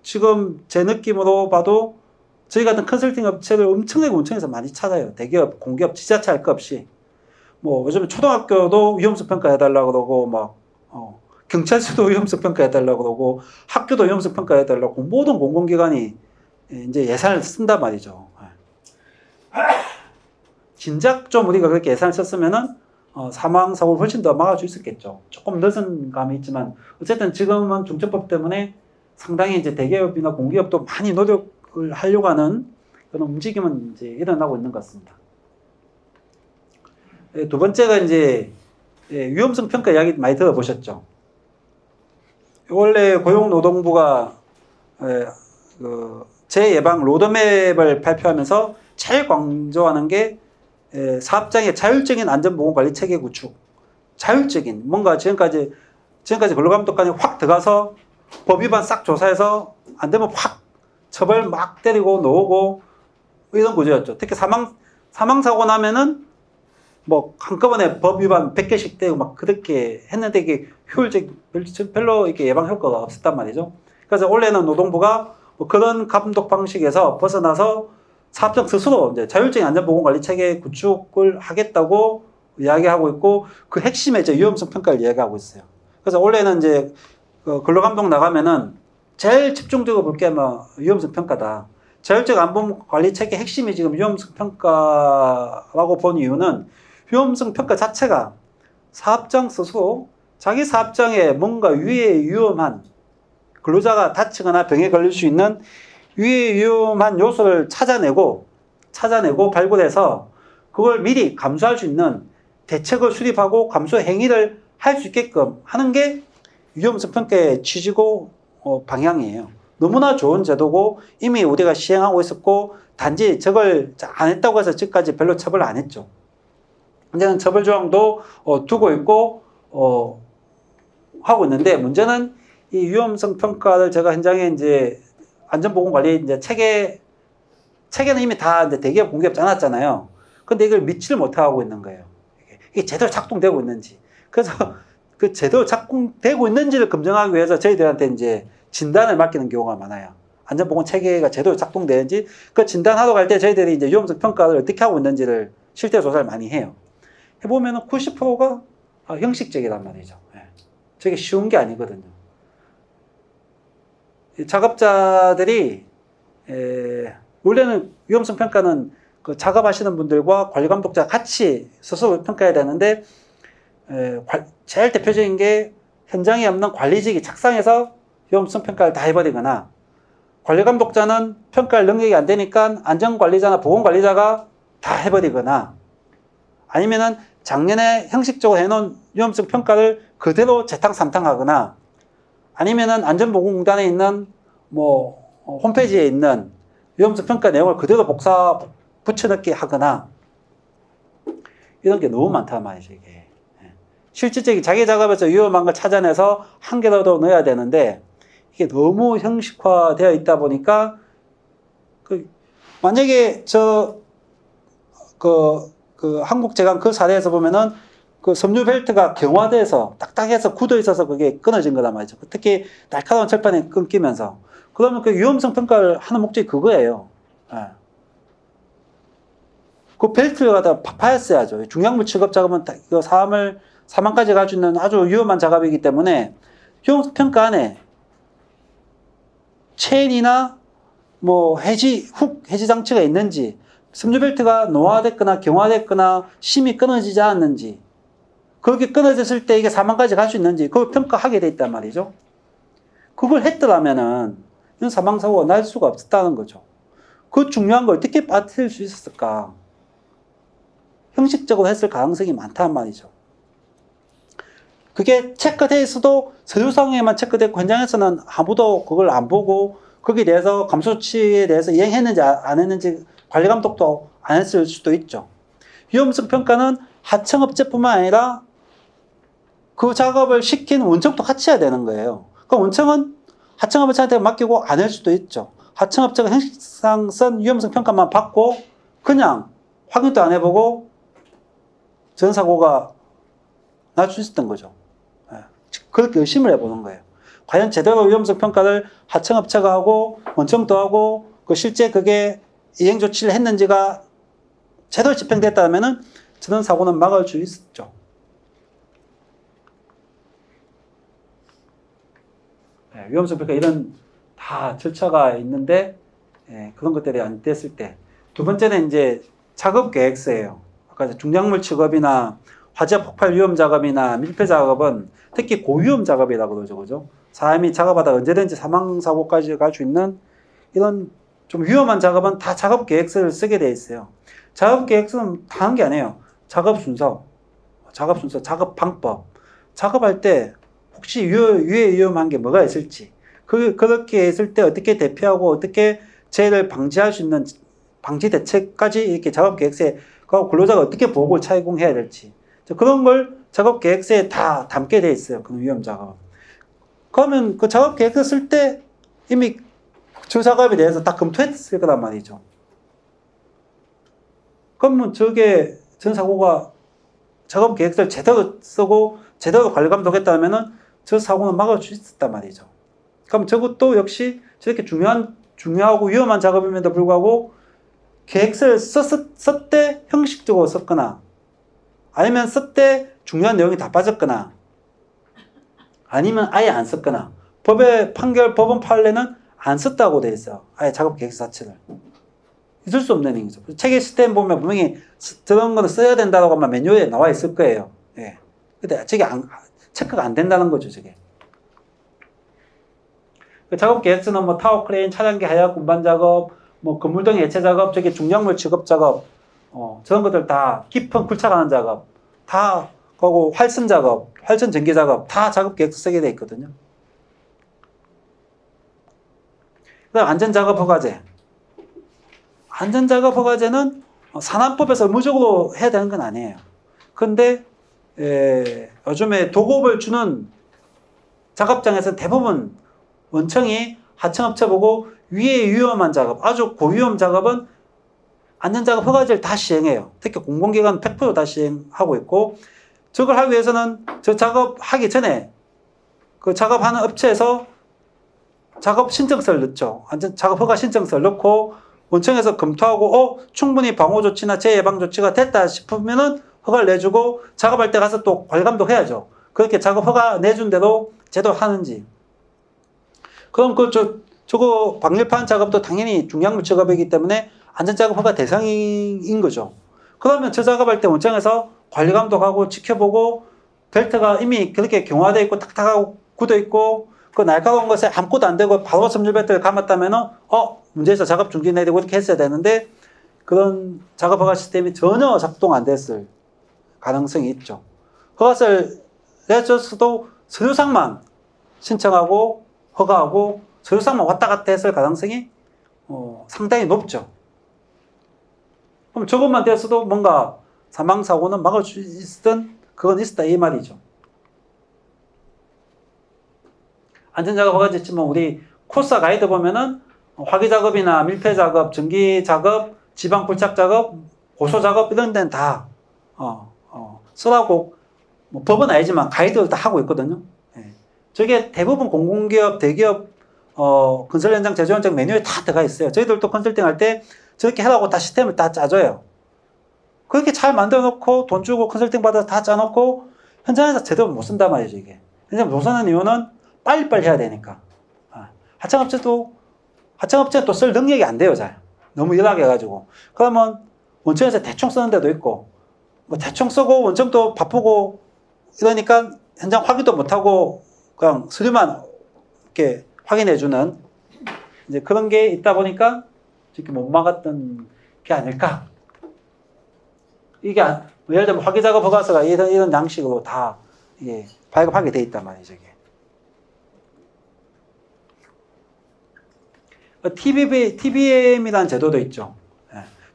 지금 제 느낌으로 봐도 저희 같은 컨설팅 업체를 엄청나게 문청에서 많이 찾아요. 대기업, 공기업, 지자체 할 것 없이. 뭐 요즘 초등학교도 위험성 평가해달라고 그러고 막 경찰서도 위험성 평가해달라고 그러고 학교도 위험성 평가해달라고 모든 공공기관이 이제 예산을 쓴단 말이죠. 진작 좀 우리가 그렇게 예산을 썼으면은 사망 사고를 훨씬 더 막을 수 있었겠죠. 조금 늦은 감이 있지만 어쨌든 지금은 중처법 때문에 상당히 이제 대기업이나 공기업도 많이 노력을 하려고 하는 그런 움직임은 이제 일어나고 있는 것 같습니다. 두 번째가 이제 위험성 평가 이야기 많이 들어보셨죠. 원래 고용노동부가 재예방 로드맵을 발표하면서 제일 강조하는 게 사업장의 자율적인 안전보건관리 체계 구축. 자율적인 뭔가 지금까지 근로감독관이 확 들어가서 법 위반 싹 조사해서 안 되면 확 처벌 막 때리고 놓고 이런 구조였죠. 특히 사망사고 나면은 뭐 한꺼번에 법 위반 100개씩 떼고 막 그렇게 했는데 이게 별로 이렇게 예방 효과가 없었단 말이죠. 그래서 원래는 노동부가 뭐 그런 감독 방식에서 벗어나서 사업장 스스로 이제 자율적인 안전보건관리 체계 구축을 하겠다고 이야기하고 있고, 그 핵심에 이제 위험성 평가를 이야기하고 있어요. 그래서 원래는 이제 근로감독 나가면은 제일 집중적으로 볼 게 뭐 위험성 평가다. 자율적 안전관리 체계 핵심이 지금 위험성 평가라고 본 이유는 위험성 평가 자체가 사업장 스스로 자기 사업장에 뭔가 위험한 근로자가 다치거나 병에 걸릴 수 있는 위험한 요소를 찾아내고 발굴해서 그걸 미리 감수할 수 있는 대책을 수립하고 감수 행위를 할 수 있게끔 하는 게 위험성 평가의 취지고 방향이에요. 너무나 좋은 제도고 이미 우리가 시행하고 있었고, 단지 저걸 안 했다고 해서 지금까지 별로 처벌을 안 했죠. 이제는 처벌 조항도 두고 있고 하고 있는데, 문제는 이 위험성 평가를 제가 현장에 이제 안전보건관리 이제 체계는 이미 다 이제 대기업 공기업 짜놨잖아요. 근데 이걸 믿지를 못하고 있는 거예요. 이게 제대로 작동되고 있는지. 그래서 그 제대로 작동되고 있는지를 검증하기 위해서 저희들한테 이제 진단을 맡기는 경우가 많아요. 안전보건 체계가 제대로 작동되는지, 그 진단하러 갈 때 저희들이 이제 위험성 평가를 어떻게 하고 있는지를 실태 조사를 많이 해요. 해보면 90%가 형식적이란 말이죠. 저게 쉬운 게 아니거든요. 작업자들이 원래는 위험성 평가는 그 작업하시는 분들과 관리감독자 같이 스스로 평가해야 되는데, 제일 대표적인 게 현장에 없는 관리직이 착상해서 위험성 평가를 다 해버리거나, 관리감독자는 평가할 능력이 안 되니까 안전관리자나 보건관리자가 다 해버리거나, 아니면은 작년에 형식적으로 해놓은 위험성 평가를 그대로 재탕3탕하거나, 아니면은 안전보건공단에 있는 뭐 홈페이지에 있는 위험성 평가 내용을 그대로 붙여넣기 하거나, 이런 게 너무 많단 말이죠, 이게. 실질적인 자기 작업에서 위험한 걸 찾아내서 한 개라도 넣어야 되는데, 이게 너무 형식화되어 있다 보니까, 만약에 한국제강 그 사례에서 보면은, 그 섬유 벨트가 경화돼서 딱딱해서 굳어 있어서 그게 끊어진 거란 말이죠. 특히 날카로운 철판에 끊기면서. 그러면 그 위험성 평가를 하는 목적이 그거예요. 예. 그 벨트를 갖다가 파였어야죠. 중량물 취급 작업은 이거 사망까지 갈 수 있는 아주 위험한 작업이기 때문에 위험성 평가 안에 체인이나 뭐 해지 장치가 있는지, 섬유 벨트가 노화됐거나 경화됐거나 심이 끊어지지 않았는지, 그렇게 끊어졌을 때 이게 사망까지 갈 수 있는지 그걸 평가하게 돼 있단 말이죠. 그걸 했더라면은 이런 사망사고가 날 수가 없었다는 거죠. 그 중요한 걸 어떻게 빠뜨릴 수 있었을까? 형식적으로 했을 가능성이 많다는 말이죠. 그게 체크돼 있어도 서류상에만 체크되고 현장에서는 아무도 그걸 안 보고 거기에 대해서 감소치에 대해서 이행했는지 안 했는지 관리 감독도 안 했을 수도 있죠. 위험성 평가는 하청업체뿐만 아니라 그 작업을 시킨 원청도 같이 해야 되는 거예요. 그럼 원청은 하청업체한테 맡기고 안 할 수도 있죠. 하청업체가 형식상 쓴 위험성 평가만 받고 그냥 확인도 안 해보고 전사고가 날 수 있었던 거죠. 그렇게 의심을 해보는 거예요. 과연 제대로 위험성 평가를 하청업체가 하고 원청도 하고 실제 그게 이행 조치를 했는지가 제대로 집행됐다면은 저런 사고는 막을 수 있었죠. 위험성 평가 이런 다 절차가 있는데 그런 것들이 안 됐을 때 두 번째는 이제 작업 계획서예요. 아까 중량물 취급이나 화재 폭발 위험 작업이나 밀폐 작업은 특히 고위험 작업이라고 그러죠, 그죠? 사람이 작업하다 언제든지 사망 사고까지 갈 수 있는 이런 좀 위험한 작업은 다 작업 계획서를 쓰게 돼 있어요. 작업 계획서는 다 한 게 아니에요. 작업 순서, 작업 방법, 작업할 때 혹시 위에 위험한 게 뭐가 있을지, 그렇게 했을 때 어떻게 대피하고 어떻게 재해를 방지할 수 있는 방지 대책까지 이렇게 작업 계획서에 근로자가 어떻게 보고 차용해야 될지 그런 걸 작업 계획서에 다 담게 돼 있어요. 그 위험 작업. 그러면 그 작업 계획서 쓸 때 이미 저 작업에 대해서 다 검토했을 거란 말이죠. 그러면 저게 전 사고가 작업 계획서를 제대로 쓰고 제대로 관리 감독했다면은 저 사고는 막을 수 있었단 말이죠. 그럼 저것도 역시 저렇게 중요하고 위험한 작업임에도 불구하고 계획서를 썼대 형식적으로 썼거나 아니면 썼대 중요한 내용이 다 빠졌거나 아니면 아예 안 썼거나 법원 판례는 안 썼다고 돼 있어요. 아예 작업 계획서 자체를. 있을 수 없는 얘기죠. 책의 시스템 보면 분명히 저런 거는 써야 된다고만 매뉴얼에 나와 있을 거예요. 예. 근데 저게 체크가 안 된다는 거죠, 저게. 그 작업 계획서는 뭐 타워 크레인, 차량기 하약 운반 작업, 뭐 건물등 해체 작업, 저게 중량물 취급 작업, 저런 것들 다 깊은 굴착하는 작업, 다 그리고 활선 작업, 활선 전개 작업 다 작업 계획서 쓰게 돼 있거든요. 그다음 안전작업 허가제. 안전작업 허가제는 산안법에서 의무적으로 해야 되는 건 아니에요. 그런데 요즘에 도급을 주는 작업장에서 대부분 원청이 하청업체 보고 위에 위험한 작업, 아주 고위험 작업은 안전작업 허가제를 다 시행해요. 특히 공공기관 100% 다 시행하고 있고 저걸 하기 위해서는 저 작업하기 전에 그 작업하는 업체에서 작업 신청서를 넣죠. 작업 허가 신청서를 넣고 원청에서 검토하고 충분히 방호 조치나 재해 예방 조치가 됐다 싶으면은 허가를 내주고 작업할 때 가서 또 관리 감독해야죠. 그렇게 작업 허가 내준 대로 제대로 하는지. 그럼 저거 방열판 작업도 당연히 중량물 작업이기 때문에 안전작업 허가 대상인 거죠. 그러면 저 작업할 때 원청에서 관리 감독하고 지켜보고 벨트가 이미 그렇게 경화되어 있고 탁탁하고 굳어 있고 그 날카로운 것에 아무것도 안 되고 바로 섬유 벨트를 감았다면은 문제 있어 작업 중지해야 되고 이렇게 했어야 되는데 그런 작업 허가 시스템이 전혀 작동 안 됐을 가능성이 있죠. 허가서를 내줬어도 서류상만 신청하고 허가하고 서류상만 왔다 갔다 했을 가능성이 상당히 높죠. 그럼 저것만 됐어도 뭔가 사망사고는 막을 수 있었던 그건 있었다 이 말이죠. 안전작업 허가제 있지만 우리 코스 가이드 보면은 화기작업이나 밀폐작업, 전기작업, 지방 굴착작업, 고소작업 이런 데는 다 쓰라고 뭐 법은 아니지만 가이드를 다 하고 있거든요. 예. 저게 대부분 공공기업, 대기업, 건설 현장, 제조 현장 매뉴얼에 다 들어가 있어요. 저희들도 컨설팅 할 때 저렇게 하라고 다 시스템을 다 짜줘요. 그렇게 잘 만들어 놓고 돈 주고 컨설팅 받아서 다 짜놓고 현장에서 제대로 못 쓴단 말이죠, 이게. 현장 못 쓰는 이유는 빨리빨리 해야 되니까. 하청업체는 또 쓸 능력이 안 돼요, 잘. 너무 일하게 해가지고. 그러면 원청에서 대충 쓰는 데도 있고, 뭐 대충 쓰고 원청도 바쁘고 이러니까 현장 확인도 못하고 그냥 서류만 이렇게 확인해주는 이제 그런 게 있다 보니까 이렇게 못 막았던 게 아닐까. 이게 예를 들면 화기작업 허가서가 이런 양식으로 다 발급하게 돼 있단 말이죠. 이게. TBM이라는 제도도 있죠.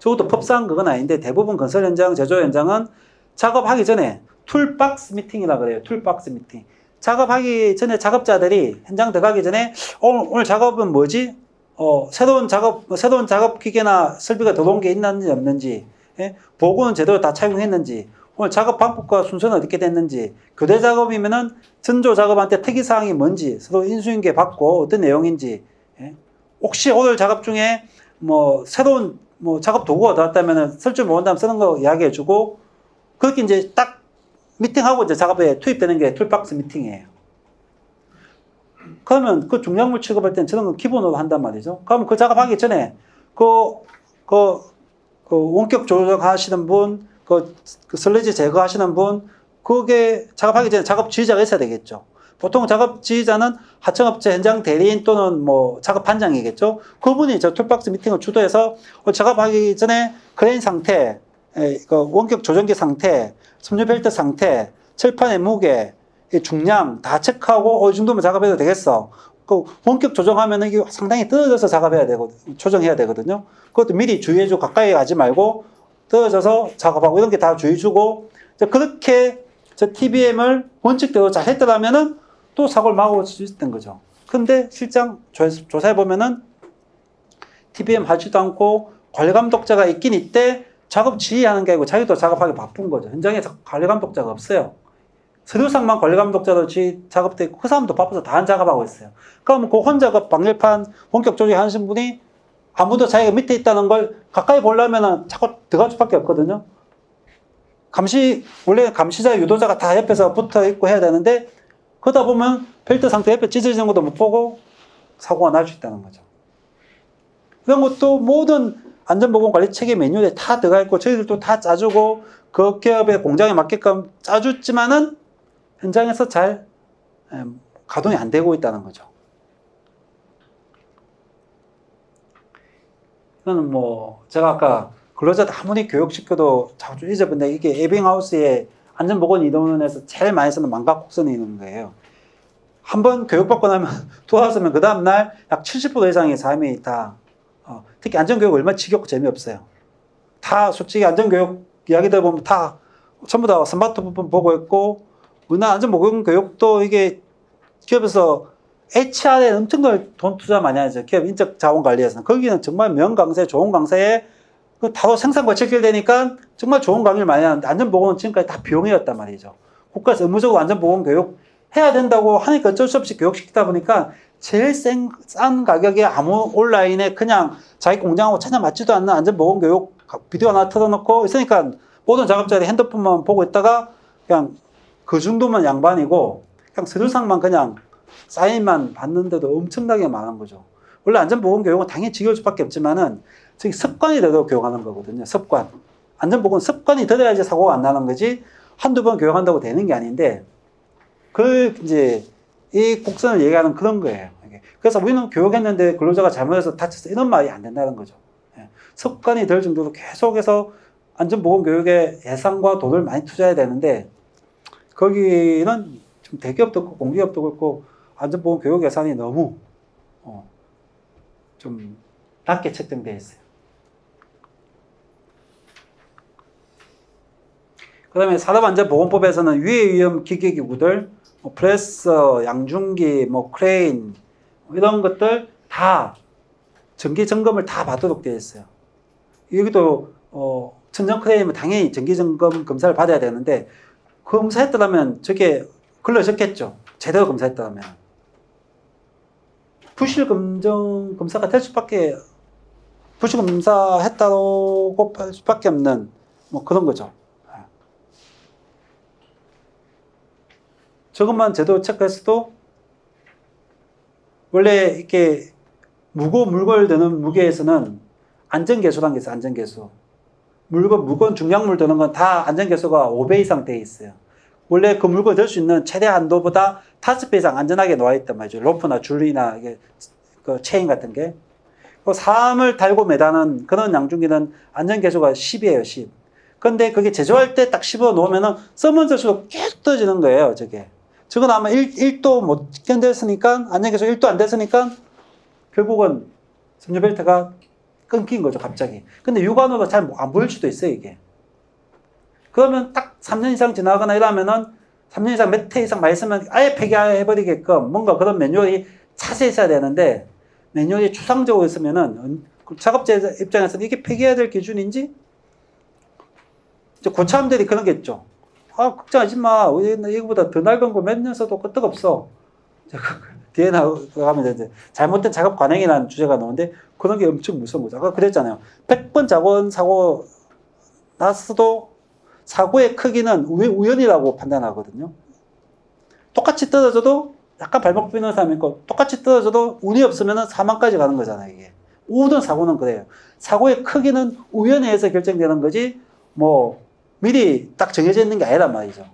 저것도 법상 그건 아닌데 대부분 건설 현장, 제조 현장은 작업하기 전에 툴박스 미팅이라 그래요. 툴박스 미팅. 작업하기 전에 작업자들이 현장 들어가기 전에 오늘 작업은 뭐지? 새로운 작업 기계나 설비가 들어온 게 있는지 없는지, 보고는 제대로 다 착용했는지, 오늘 작업 방법과 순서는 어떻게 됐는지, 교대 작업이면은 전조 작업한테 특이사항이 뭔지, 서로 인수인계 받고 어떤 내용인지, 혹시 오늘 작업 중에 뭐 새로운 작업 도구가 들어왔다면은 설치 모은 다음 쓰는 거 이야기해주고, 그렇게 이제 딱 미팅하고 이제 작업에 투입되는 게 툴박스 미팅이에요. 그러면 그 중량물 취급할 때는 저런 거 기본으로 한단 말이죠. 그러면 그 작업하기 전에 그 원격 조작하시는 분, 그 슬래지 제거하시는 분, 그게 작업하기 전에 작업 지휘자가 있어야 되겠죠. 보통 작업 지휘자는 하청업체 현장 대리인 또는 뭐 작업 반장이겠죠. 그분이 저 툴박스 미팅을 주도해서 작업하기 전에 크레인 상태, 원격 조정기 상태, 섬유 벨트 상태, 철판의 무게, 중량 다 체크하고 이 정도면 작업해도 되겠어. 그 원격 조정하면 이게 상당히 떨어져서 작업해야 되고 조정해야 되거든요. 그것도 미리 주의해주고 가까이 가지 말고 떨어져서 작업하고 이런 게 다 주의주고, 그렇게 저 TBM을 원칙대로 잘 했더라면은 또 사고를 막을 수 있었던 거죠. 근데 실장 조사해보면은 TBM 하지도 않고 관리감독자가 있긴 있대 작업 지휘하는 게 아니고 자기도 작업하기 바쁜 거죠. 현장에 관리감독자가 없어요. 서류상만 관리감독자도 작업돼 있고 그 사람도 바빠서 다 작업하고 있어요. 그럼 그 혼자 그 방열판 원격 조정하시는 분이 아무도 자기가 밑에 있다는 걸 가까이 보려면은 자꾸 들어갈 수밖에 없거든요. 원래 감시자, 유도자가 다 옆에서 붙어 있고 해야 되는데, 그러다 보면 벨트 상태 옆에 찢어지는 것도 못 보고 사고가 날 수 있다는 거죠. 이런 것도 모든 안전보건관리 체계 매뉴얼에 다 들어가 있고, 저희들도 다 짜주고, 그 기업의 공장에 맞게끔 짜줬지만은, 현장에서 잘 가동이 안 되고 있다는 거죠. 이거는 제가 아까 근로자들 아무리 교육시켜도 자주 잊어본데, 이게 에빙하우스의 안전보건이론에서 제일 많이 쓰는 망각곡선이 있는 거예요. 한번 교육받고 나면 돌아서면 그 다음날 약 70% 이상의 삶이 다, 특히 안전교육 얼마나 지겹고 재미없어요. 다 솔직히 안전교육 이야기들 보면 다 전부 다 스마트폰 보고 있고, 우리나라 안전보건교육도 이게 기업에서 HR에 엄청난 돈 투자 많이 하죠. 기업 인적 자원 관리에서는. 거기는 정말 명강세, 좋은 강세에 다도 생산과 직결되니까 정말 좋은 강의를 많이 하는데, 안전보건은 지금까지 다 비용이었단 말이죠. 국가에서 의무적으로 안전보건 교육 해야 된다고 하니까 어쩔 수 없이 교육시키다 보니까 제일 싼 가격에 아무 온라인에 그냥 자기 공장하고 전혀 맞지도 않는 안전보건 교육 비디오 하나 틀어놓고 있으니까 모든 작업자들이 핸드폰만 보고 있다가 그냥 그 정도만 양반이고, 그냥 서류상만 그냥 사인만 받는데도 엄청나게 많은 거죠. 원래 안전보건 교육은 당연히 지겨울 수밖에 없지만은 저기 습관이 되도록 교육하는 거거든요. 습관. 안전보건 습관이 들어야지 사고가 안 나는 거지, 한두 번 교육한다고 되는 게 아닌데, 이제 이 곡선을 얘기하는 그런 거예요. 그래서 우리는 교육했는데 근로자가 잘못해서 다쳐서 이런 말이 안 된다는 거죠. 습관이 될 정도로 계속해서 안전보건 교육에 예산과 돈을 많이 투자해야 되는데, 거기는 좀 대기업도 그렇고 공기업도 그렇고 안전보건 교육 예산이 너무 좀 낮게 책정되어 있어요. 그 다음에 산업안전보건법에서는 유해위험 기계기구들, 프레서, 양중기, 크레인, 이런 것들 다 정기 점검을 다 받도록 되어 있어요. 여기도 천정 크레인은 당연히 정기 점검 검사를 받아야 되는데, 검사했더라면 저게 걸러졌겠죠. 제대로 검사했더라면. 부실 검사가 될 수밖에, 부실 검사했다고 할 수밖에 없는 뭐 그런 거죠. 저것만 제대로 체크했어도 원래 이렇게 물건을 드는 무게에서는 안전계수라는 게 있어요. 안전계수. 무거운 중량물 드는 건 다 안전계수가 5배 이상 돼 있어요. 원래 그 물건을 들 수 있는 최대 한도보다 5배 이상 안전하게 놓아 있단 말이죠. 로프나 줄이나 이게 그 체인 같은 게. 그 사람을 달고 매다는 그런 양중기는 안전계수가 10이에요, 10. 근데 그게 제조할 때 딱 씹어 놓으면은 쓰면 쓸수록 계속 떨어지는 거예요, 저게. 저건 아마 1도 못 견뎠으니까, 안전계수 1도 안 됐으니까, 결국은 섬유벨트가 끊긴 거죠, 갑자기. 근데 육안으로 잘 안 보일 수도 있어요, 이게. 그러면 딱 3년 이상 지나거나 이러면은 3년 이상 몇 회 이상 많이 쓰면 아예 폐기해버리게끔 뭔가 그런 매뉴얼이 자세히 있어야 되는데, 매뉴얼이 추상적으로 있으면은 작업자 입장에서는 이게 폐기해야 될 기준인지, 이제 고참들이 그런 게 있죠. 아, 걱정하지 마. 이거보다 더 낡은 거 몇 년 써도 끄떡없어. 뒤에 나가면 이제 잘못된 작업 관행이라는 주제가 나오는데 그런 게 엄청 무서운 거죠. 아까 그랬잖아요. 100번 작원 사고 났어도 사고의 크기는 우연이라고 판단하거든요. 똑같이 떨어져도 약간 발목 비는 사람이 있고 똑같이 떨어져도 운이 없으면 사망까지 가는 거잖아요. 이게. 모든 사고는 그래요. 사고의 크기는 우연에 의해서 결정되는 거지 뭐 미리 딱 정해져 있는 게 아니란 말이죠.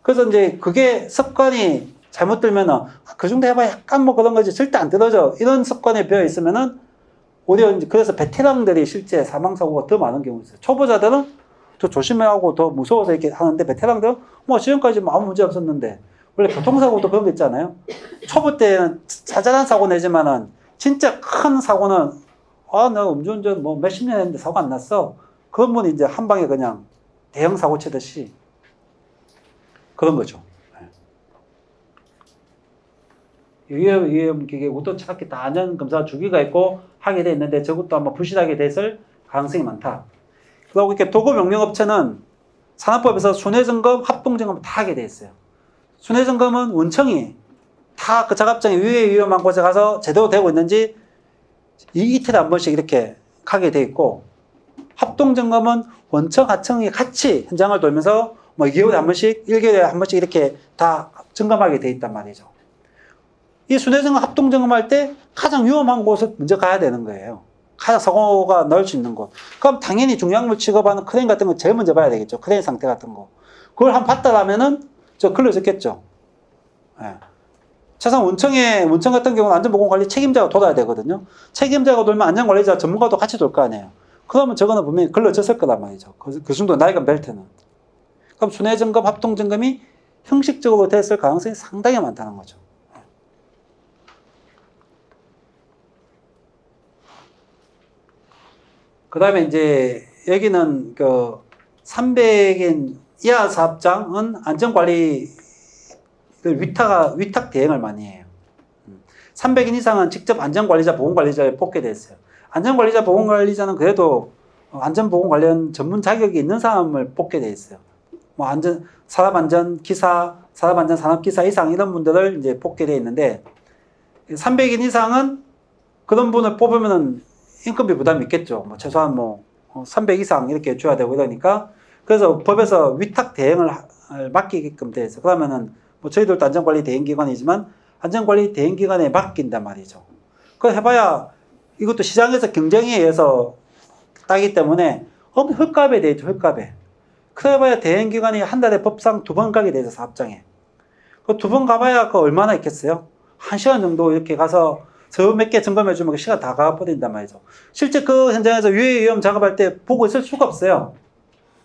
그래서 이제 그게 습관이 잘못 들면은 그 정도 해봐야 약간 뭐 그런 거지 절대 안 떨어져 이런 습관에 배어 있으면은 오히려 이제 그래서 베테랑들이 실제 사망 사고가 더 많은 경우가 있어요. 초보자들은 더 조심하고 더 무서워서 이렇게 하는데 베테랑들은 뭐 지금까지 뭐 아무 문제 없었는데 원래 교통사고도 그런 거 있잖아요. 초보 때는 자잘한 사고 내지만은 진짜 큰 사고는 아, 나 음주운전 뭐 몇십 년 했는데 사고 안 났어. 그런 분이 이제 한 방에 그냥 대형 사고 치듯이 그런 거죠. 위험기계 우도차기 다 안전 검사 주기가 있고 하게 돼 있는데 저것도 아마 부실하게 됐을 가능성이 많다. 그리고 이렇게 도급 용역업체는 산업법에서 순회점검, 합동점검 다 하게 돼 있어요. 순회점검은 원청이 다 그 작업장에 위험한 곳에 가서 제대로 되고 있는지 이틀에 한 번씩 이렇게 하게 돼 있고 합동점검은 원청, 하청이 같이 현장을 돌면서 뭐 2개월에 한 번씩, 1개월에 한 번씩 이렇게 다 점검하게 돼 있단 말이죠. 이 순회점검, 합동점검할 때 가장 위험한 곳을 먼저 가야 되는 거예요. 가장 사고가 나올 수 있는 곳. 그럼 당연히 중량물 취급하는 크레인 같은 거 제일 먼저 봐야 되겠죠. 크레인 상태 같은 거. 그걸 한번 봤다라면은 저 걸러졌겠죠. 예. 차상 원청 같은 경우는 안전보건관리 책임자가 돌아야 되거든요. 책임자가 돌면 안전관리자 전문가도 같이 돌 거 아니에요. 그러면 저거는 분명히 걸러졌을 거란 말이죠. 그 정도 낡은 벨트는. 그럼 순회점검, 합동점검이 형식적으로 됐을 가능성이 상당히 많다는 거죠. 그 다음에 이제 여기는 그 300인 이하 사업장은 안전관리 위탁 대행을 많이 해요. 300인 이상은 직접 안전관리자, 보건관리자에 뽑게 돼 있어요. 안전관리자, 보건관리자는 그래도 안전보건 관련 전문 자격이 있는 사람을 뽑게 돼 있어요. 뭐 산업안전 기사, 산업안전 산업기사 이상 이런 분들을 이제 뽑게 돼 있는데 300인 이상은 그런 분을 뽑으면은 인건비 부담이 있겠죠. 뭐 최소한 뭐 300 이상 이렇게 줘야 되고 이러니까 그래서 법에서 위탁 대행을 맡기게끔 돼 있어요. 그러면은 뭐 저희들도 안전관리 대행기관이지만 안전관리 대행기관에 맡긴단 말이죠. 그거 해봐야 이것도 시장에서 경쟁에 의해서 따기 때문에 헐값에 되죠. 헐값에. 그래봐야 대행기관이 한 달에 법상 2번 가게 되죠. 사업장에. 그 2번 가봐야 그 얼마나 있겠어요? 1시간 정도 이렇게 가서 저 몇 개 점검해주면 그 시간 다 가버린단 말이죠. 실제 그 현장에서 유해위험 작업할 때 보고 있을 수가 없어요.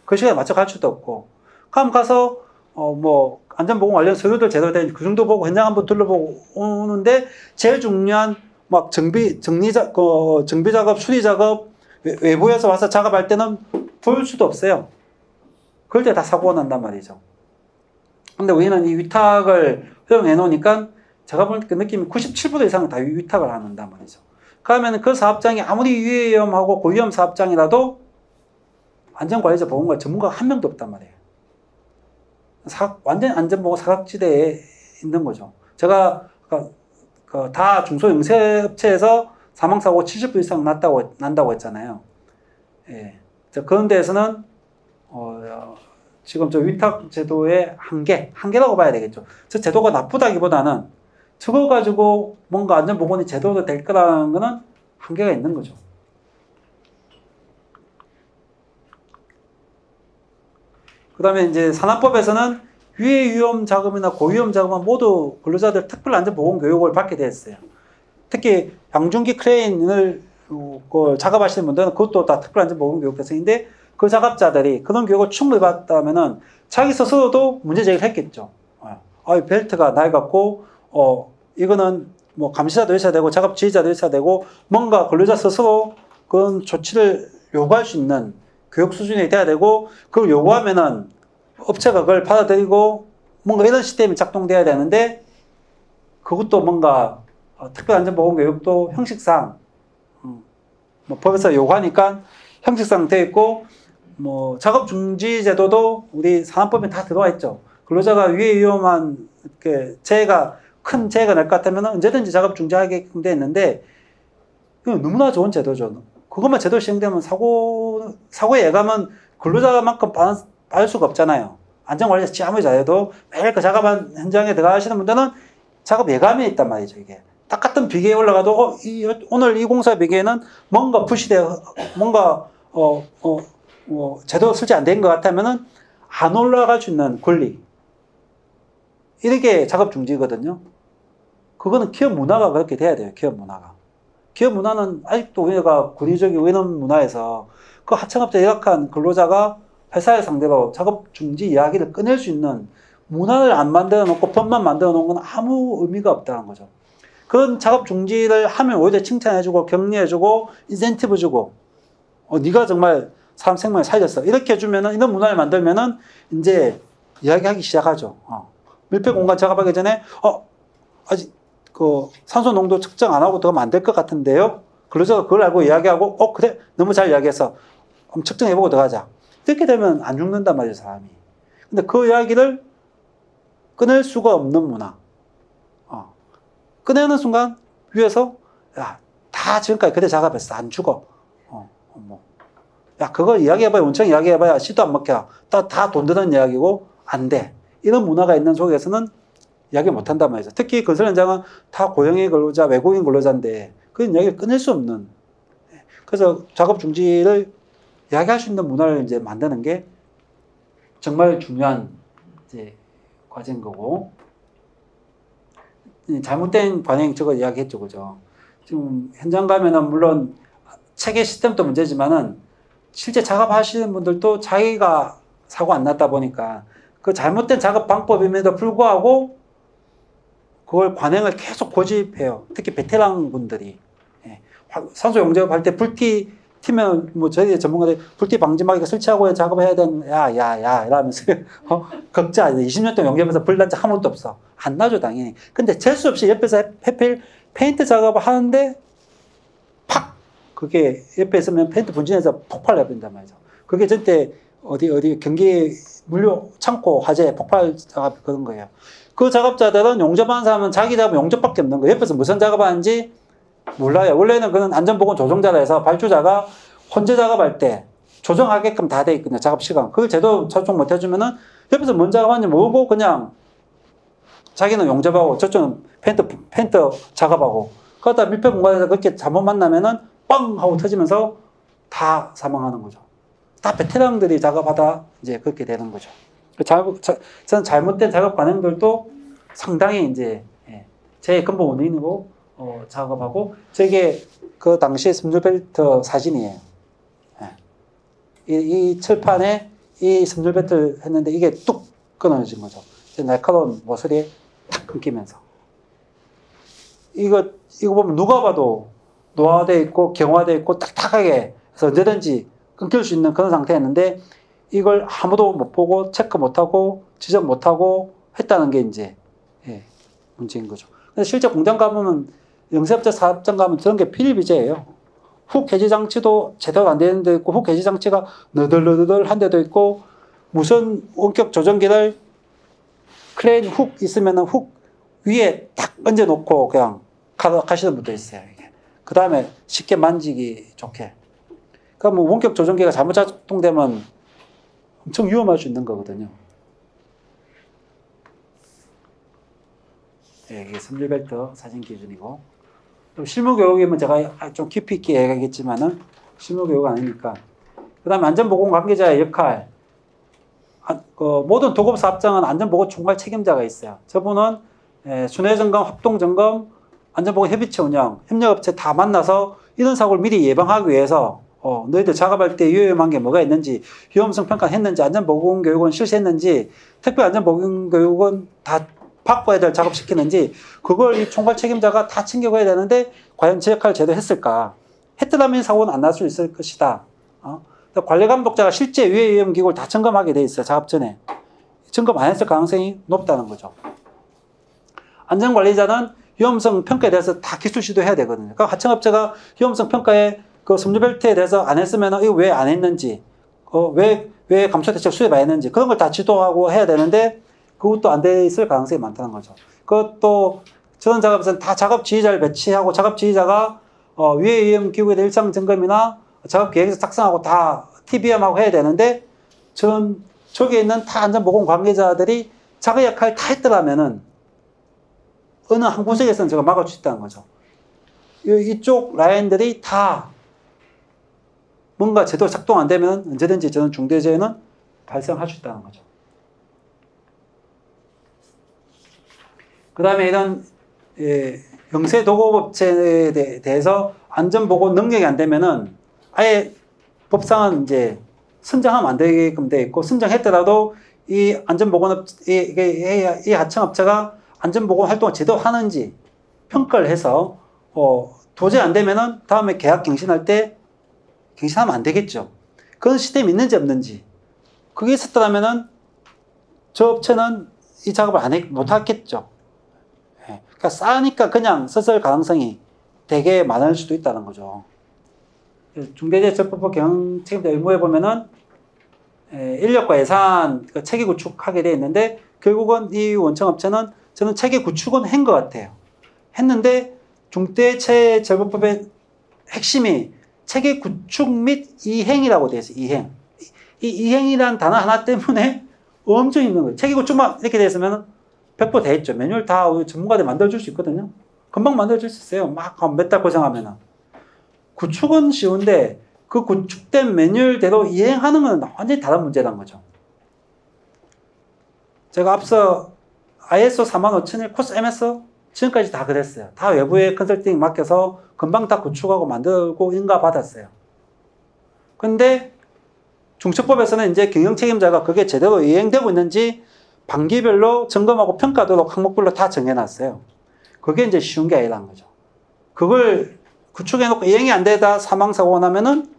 그 시간에 맞춰 갈 수도 없고. 그럼 가서 뭐 안전보건 관련 서류들 제대로 된 그 정도 보고 현장 한번 둘러보고 오는데 제일 중요한 막 정비 작업, 수리 작업 외부에서 와서 작업할 때는 볼 수도 없어요. 그럴 때 다 사고가 난단 말이죠. 근데 우리는 이 위탁을 허용해 놓으니까 제가 볼 때 그 느낌이 97% 이상은 다 위탁을 한단 말이죠. 그러면 그 사업장이 아무리 유해위험하고 고위험 사업장이라도 안전관리자 보건관 전문가가 한 명도 없단 말이에요. 완전 안전보호 사각지대에 있는 거죠. 제가 다 중소영세업체에서 사망사고 70% 이상 난다고 했잖아요. 예. 그런 데에서는 지금 저 위탁 제도의 한계라고 봐야 되겠죠. 저 제도가 나쁘다기보다는 저거 가지고 뭔가 안전보건이 제대로 될 거라는 거는 한계가 있는 거죠. 그 다음에 이제 산업법에서는 유해위험 자금이나 고위험 자금은 모두 근로자들 특별 안전보건 교육을 받게 되었어요. 특히 양중기 크레인을 작업하시는 분들은 그것도 다 특별 안전보건 교육 대상인데 그 작업자들이 그런 교육을 충분히 받았다면은 자기 스스로도 문제 제기를 했겠죠. 벨트가 낡았고, 이거는 뭐 감시자도 있어야 되고 작업 지휘자도 있어야 되고 뭔가 근로자 스스로 그런 조치를 요구할 수 있는 교육 수준이 돼야 되고 그걸 요구하면은 업체가 그걸 받아들이고 뭔가 이런 시스템이 작동돼야 되는데 그것도 뭔가 특별안전보건 교육도 형식상 뭐 법에서 요구하니까 형식상 되어 있고 뭐 작업 중지 제도도 우리 산업법에 다 들어와 있죠. 근로자가 위험한 큰 재해가 날 것 같으면 언제든지 작업 중지하게끔 되어 있는데 너무나 좋은 제도죠. 그것만 제대로 시행되면 사고의 예감은 근로자만큼 받을 수가 없잖아요. 안전관리에서 아무리 잘해도 매일 그 작업한 현장에 들어가시는 분들은 작업 예감이 있단 말이죠. 이게 똑같은 비계에 올라가도 오늘 이 공사 비계에는 뭔가 뭔가 제대로 설치 안 된 것 같으면은 안 올라갈 수 있는 권리, 이렇게 작업 중지거든요. 그거는 기업 문화가 그렇게 돼야 돼요. 기업 문화는 아직도 우리가 권위적인 이런 문화에서 그 하청업체 열악한 근로자가 회사를 상대로 작업 중지 이야기를 꺼낼 수 있는 문화를 안 만들어 놓고 법만 만들어 놓은 건 아무 의미가 없다는 거죠. 그런 작업 중지를 하면 오히려 칭찬해주고 격려해주고 인센티브 주고 네가 정말 사람 생명을 살렸어 이렇게 해주면은 이런 문화를 만들면은 이제 이야기하기 시작하죠. 밀폐 공간 작업하기 전에 아직 그 산소 농도 측정 안 하고 들어가면 안 될 것 같은데요. 근로자가 그걸 알고 이야기하고 그래 너무 잘 이야기해서 한번 측정해보고 들어가자. 이렇게 되면 안 죽는단 말이에요, 사람이. 근데 그 이야기를 꺼낼 수가 없는 문화. 꺼내는 순간 위에서 다 지금까지 그래 작업했어. 안 죽어. 그거 이야기해봐야 원청 이야기해봐야 씨도 안 먹혀. 다 돈 드는 이야기고 안 돼. 이런 문화가 있는 속에서는 이야기 못 한단 말이죠. 특히 건설 현장은 다 고용의 근로자, 외국인 근로자인데 그런 이야기를 꺼낼 수 없는. 그래서 작업 중지를 이야기할 수 있는 문화를 이제 만드는 게 정말 중요한 이제 과제인 거고. 잘못된 관행 저거 이야기했죠, 그죠? 지금 현장 가면은 물론 체계 시스템도 문제지만은 실제 작업하시는 분들도 자기가 사고 안 났다 보니까 그 잘못된 작업 방법임에도 불구하고 그걸 관행을 계속 고집해요. 특히 베테랑 분들이. 산소 용접할 때 불티 튀면 뭐 저희 전문가들이 불티 방지막이 설치하고 작업해야 되는 야 이러면서 걱정 20년 동안 용접해서 불 난 적 한 번도 없어. 안 나죠 당연히. 근데 재수 없이 옆에서 하필 페인트 작업을 하는데 팍 그게 옆에 있으면 페인트 분진해서 폭발해 버린단 말이죠. 그게 저때 어디 경기 물류 창고 화재 폭발 작업 그런 거예요. 그 작업자들은 용접하는 사람은 자기 작업 용접밖에 없는 거예요. 옆에서 무슨 작업하는지 몰라요. 원래는 그는 안전보건 조정자라 해서 발주자가 혼재 작업할 때 조정하게끔 다 돼 있거든요. 작업 시간. 그걸 제대로 조정 못 해주면은 옆에서 뭔 작업하는지 모르고 그냥 자기는 용접하고 저쪽은 페인트 작업하고 그러다 밀폐 공간에서 그렇게 잘못 만나면은 빵 하고 터지면서 다 사망하는 거죠. 다 베테랑들이 작업하다 이제 그렇게 되는 거죠. 저는 잘못된 작업 관행들도 상당히 이제 제 근본 원인으로 작업하고 저게 그 당시에 섬유벨트 사진이에요. 이 철판에 이 섬유벨트를 했는데 이게 뚝 끊어진 거죠. 날카로운 모서리에 탁 끊기면서 이거 보면 누가 봐도 노화되어 있고 경화되어 있고 딱딱하게 해서 언제든지 끊길 수 있는 그런 상태였는데 이걸 아무도 못 보고 체크 못하고 지적 못하고 했다는 게 이제 문제인 거죠. 근데 실제 공장 가보면 영세업체 사업장 가면 저런 게 필비재예요. 훅 해지 장치도 제대로 안 되는 데 있고 훅 해지 장치가 너덜너덜한 데도 있고 무선 원격 조정기를 클레인 훅 있으면은 훅 위에 딱 얹어 놓고 그냥 가시는 분도 있어요. 그 다음에 쉽게 만지기 좋게. 그러니까 뭐 원격 조종기가 잘못 작동되면 엄청 위험할 수 있는 거거든요. 예, 이게 섬유벨트 사진 기준이고. 실무 교육이면 제가 좀 깊이 있게 얘기하겠지만은 실무 교육 아니니까. 그 다음에 안전보건 관계자의 역할. 모든 도급 사업장은 안전보건 총괄 책임자가 있어요. 저분은 순회점검, 합동점검, 안전보건 협의체 운영, 협력업체 다 만나서 이런 사고를 미리 예방하기 위해서 너희들 작업할 때 위험한 게 뭐가 있는지, 위험성 평가는 했는지, 안전보건 교육은 실시했는지, 특별안전보건 교육은 다 받고 애들 작업시키는지, 그걸 이 총괄 책임자가 다 챙겨가야 되는데 과연 제 역할을 제대로 했을까? 했더라면 사고는 안 날 수 있을 것이다. 관리감독자가 실제 위험기구를 다 점검하게 돼 있어요. 작업 전에. 점검 안 했을 가능성이 높다는 거죠. 안전관리자는 위험성 평가에 대해서 다 기술 시도해야 되거든요. 그러니까 하청업체가 위험성 평가에 그 섬유벨트에 대해서 안 했으면 이거 왜 안 했는지, 왜 감소대책 수립 안 했는지, 그런 걸 다 지도하고 해야 되는데 그것도 안 돼 있을 가능성이 많다는 거죠. 그것도 저런 작업에서는 다 작업 지휘자를 배치하고 작업 지휘자가 위해 위험 기구에 대한 일상 점검이나 작업 계획에서 작성하고 다 TBM하고 해야 되는데 저기에 있는 타 안전보건 관계자들이 자기 역할 다 했더라면은 어느 한 구석에서는 제가 막을 수 있다는 거죠. 이쪽 라인들이 다 뭔가 제대로 작동 안 되면 언제든지 저는 중대재해는 발생할 수 있다는 거죠. 그 다음에 이런 영세 도급업체에 대해서 안전보건 능력이 안 되면은 아예 법상은 이제 선정하면 안 되게끔 돼 있고, 선정했더라도 이 안전보건업, 이 하청업체가 안전보건 활동을 제대로 하는지 평가를 해서, 도저히 안 되면은 다음에 계약 갱신할 때 갱신하면 안 되겠죠. 그런 시스템이 있는지 없는지. 그게 있었더라면은 저 업체는 이 작업을 못 하겠죠. 그러니까 싸니까 그냥 썼을 가능성이 되게 많을 수도 있다는 거죠. 중대재해처벌법 경영책임자 의무에 보면은 인력과 예산 체계 구축하게 되어 있는데, 결국은 이 원청업체는 저는 체계 구축은 한 것 같아요. 했는데 중대재해처벌법의 핵심이 체계 구축 및 이행이라고 되어 있어요. 이행. 이 이행이라는 단어 하나 때문에 엄청 힘든 거예요. 체계 구축만 이렇게 되어 있으면 100% 돼 있죠. 매뉴얼 다 전문가들이 만들어줄 수 있거든요. 금방 만들어줄 수 있어요. 막 몇 달 고생하면은. 구축은 쉬운데 그 구축된 매뉴얼대로 이행하는 건 완전히 다른 문제라는 거죠. 제가 앞서 ISO 45001 코스 MS 지금까지 다 그랬어요. 다 외부의 컨설팅 맡겨서 금방 다 구축하고 만들고 인가 받았어요. 근데 중처법에서는 이제 경영책임자가 그게 제대로 이행되고 있는지 반기별로 점검하고 평가도록 항목별로 다 정해놨어요. 그게 이제 쉬운 게 아니라는 거죠. 그걸 구축해놓고 이행이 안 되다 사망사고가 나면은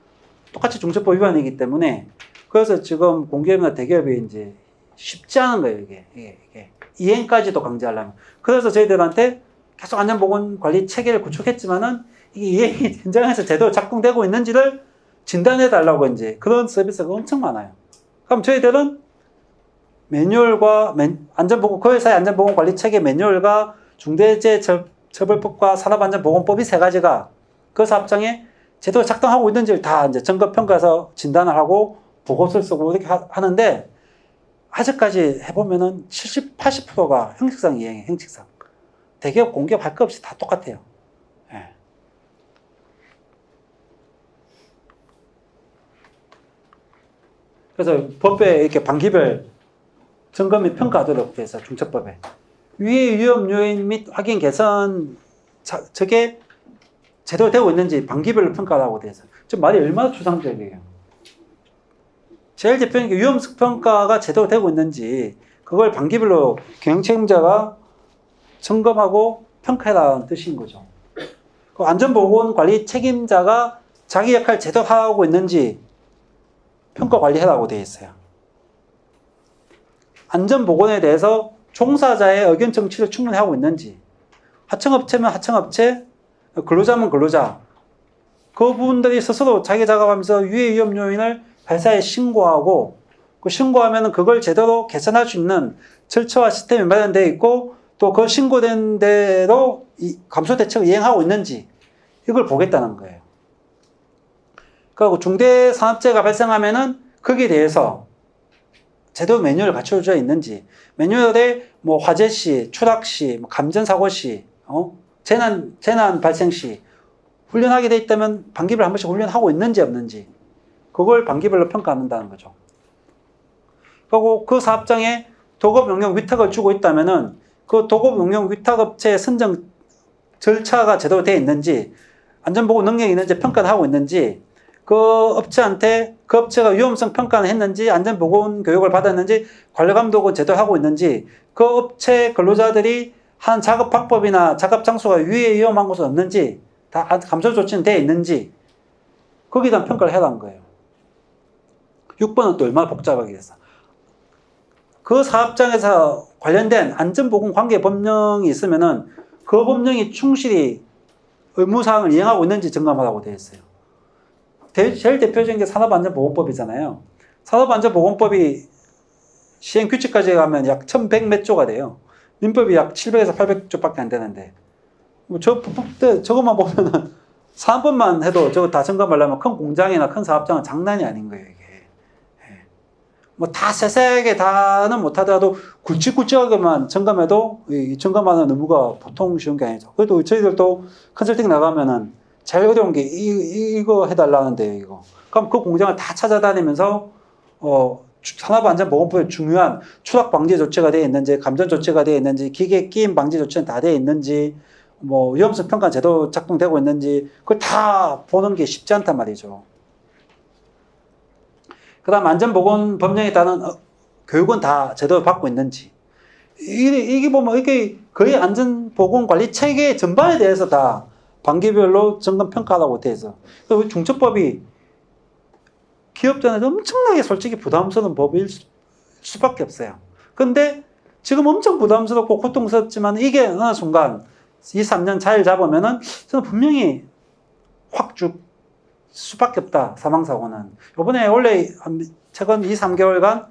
똑같이 중처법 위반이기 때문에, 그래서 지금 공기업이나 대기업이 이제 쉽지 않은 거예요, 이게. 이행까지도 강제하려면. 그래서 저희들한테 계속 안전보건 관리 체계를 구축했지만은 이게 이행이 현장에서 제대로 작동되고 있는지를 진단해 달라고 이제 그런 서비스가 엄청 많아요. 그럼 저희들은 매뉴얼과 안전보건, 그 회사의 안전보건 관리 체계 매뉴얼과 중대재해처벌법과 산업안전보건법이 세 가지가 그 사업장에 제대로 작동하고 있는지를 다 이제 점검 평가해서 진단을 하고 보고서를 쓰고 이렇게 하는데, 아직까지 해보면은 70, 80%가 형식상 이행해, 형식상. 대기업, 공기업 할 거 없이 다 똑같아요. 예. 그래서 법에 이렇게 반기별 점검 및 평가하도록 돼 있어요, 중처법에. 위의 위험 요인 및 확인 개선, 저게 제대로 되고 있는지 반기별로 평가하라고 돼 있어요. 좀 말이 얼마나 추상적이에요. 제일 대표적인 게 위험성 평가가 제대로 되고 있는지 그걸 반기별로 경영책임자가 점검하고 평가해라는 뜻인 거죠. 그 안전보건 관리 책임자가 자기 역할 제대로 하고 있는지 평가 관리해라고 되어 있어요. 안전보건에 대해서 종사자의 의견 청취를 충분히 하고 있는지, 하청업체면 하청업체, 근로자면 근로자, 그분들이 스스로 자기 작업하면서 유해 위험 요인을 회사에 신고하고 그 신고하면은 그걸 제대로 개선할 수 있는 절차와 시스템이 마련되어 있고 또 그 신고된 대로 이 감소 대책을 이행하고 있는지 이걸 보겠다는 거예요. 그리고 중대산업재해가 발생하면은 거기에 대해서 제대로 매뉴얼을 갖춰져 있는지, 매뉴얼에 뭐 화재 시, 추락 시, 뭐 감전 사고 시, 재난 발생 시 훈련하게 돼 있다면 반기별 한 번씩 훈련하고 있는지 없는지 그걸 반기별로 평가한다는 거죠. 그리고 그 사업장에 도급 용역 위탁을 주고 있다면은 그 도급 용역 위탁업체의 선정 절차가 제대로 되어 있는지, 안전보고 능력이 있는지 평가를 하고 있는지, 그 업체한테 그 업체가 위험성 평가를 했는지, 안전보건 교육을 받았는지, 관리감독을 제대로 하고 있는지, 그 업체 근로자들이 한 작업 방법이나 작업 장소가 위해 위험한 곳은 없는지, 다 감소 조치는 되어 있는지, 거기에 대한 평가를 해라는 거예요. 6번은 또 얼마나 복잡하겠어. 그 사업장에서 관련된 안전보건 관계 법령이 있으면은 그 법령이 충실히 의무사항을 이행하고 있는지 점검하라고 되어 있어요. 제일 대표적인 게 산업안전보건법이잖아요. 산업안전보건법이 시행규칙까지 가면 약 1100 몇 조가 돼요. 민법이 약 700에서 800조밖에 안 되는데 뭐 저것만 보면은 사업법만 해도 저거 다 점검하려면 큰 공장이나 큰 사업장은 장난이 아닌 거예요. 뭐 다 세세하게 다는 못하더라도 굵직굵직하게만 점검해도 이 점검하는 의무가 보통 쉬운 게 아니죠. 그래도 저희들도 컨설팅 나가면은 제일 어려운 게 이거 해달라는데요, 이거. 그럼 그 공장을 다 찾아다니면서 산업안전보건법에 중요한 추락 방지 조치가 되어 있는지, 감전 조치가 되어 있는지, 기계 끼임 방지 조치는 다 되어 있는지, 뭐 위험성 평가 제도 작동되고 있는지 그걸 다 보는 게 쉽지 않단 말이죠. 그 다음 안전보건 법령에 따른 교육은 다 제대로 받고 있는지. 이게 보면 이게 거의 안전보건관리 체계 전반에 대해서 다 반기별로 점검 평가하라고 돼 있어. 중첩법이 기업자는 엄청나게 솔직히 부담스러운 법일 수밖에 없어요. 근데 지금 엄청 부담스럽고 고통스럽지만 이게 어느 순간 2, 3년 자리를 잡으면은 저는 분명히 확 쭉 수밖에 없다, 사망사고는. 이번에 원래 최근 2, 3개월간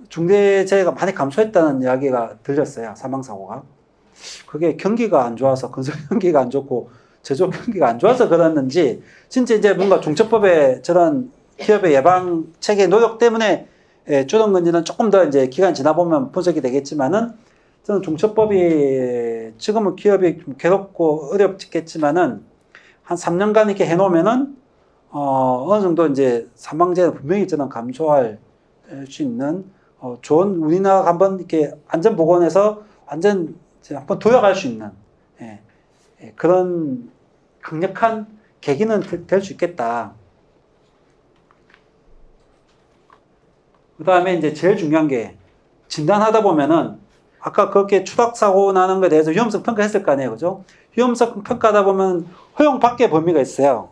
중대재해가 많이 감소했다는 이야기가 들렸어요, 사망사고가. 그게 경기가 안 좋아서, 건설 경기가 안 좋고, 제조업 경기가 안 좋아서 그랬는지, 진짜 이제 뭔가 중첩법의 저런 기업의 예방 체계 노력 때문에 줄은 건지는 조금 더 이제 기간 지나보면 분석이 되겠지만은, 저는 중첩법이 지금은 기업이 좀 괴롭고 어렵겠지만은, 한 3년간 이렇게 해놓으면은, 어느 정도 이제 사망자는 분명히 저는 감소할 수 있는, 좋은, 우리나라가 한번 이렇게 안전보건에서 완전 한번 도약할 수 있는, 그런 강력한 계기는 될 수 있겠다. 그 다음에 이제 제일 중요한 게, 진단하다 보면은, 아까 그렇게 추락사고 나는 거에 대해서 위험성 평가했을 거 아니에요, 그죠? 위험성 평가하다 보면 허용 밖의 범위가 있어요.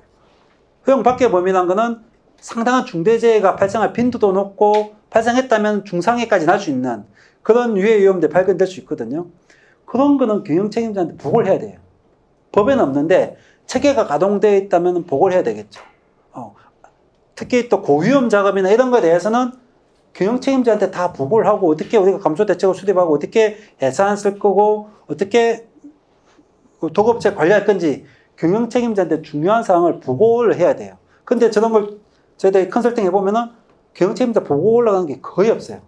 허용 밖의 범위라는 거는 상당한 중대재해가 발생할 빈도도 높고 발생했다면 중상해까지 날 수 있는 그런 유해 위험들이 발견될 수 있거든요. 그런 거는 경영 책임자한테 보고를 해야 돼요. 법에는 없는데 체계가 가동되어 있다면 보고를 해야 되겠죠. 특히 또 고위험 작업이나 이런 거에 대해서는 경영 책임자한테 다 보고를 하고 어떻게 우리가 감소 대책을 수립하고 어떻게 예산 쓸 거고 어떻게 도급체 관리할 건지 경영 책임자한테 중요한 사항을 보고를 해야 돼요. 근데 저런 걸 저희들이 컨설팅 해보면은 경영 책임자 보고 올라가는 게 거의 없어요.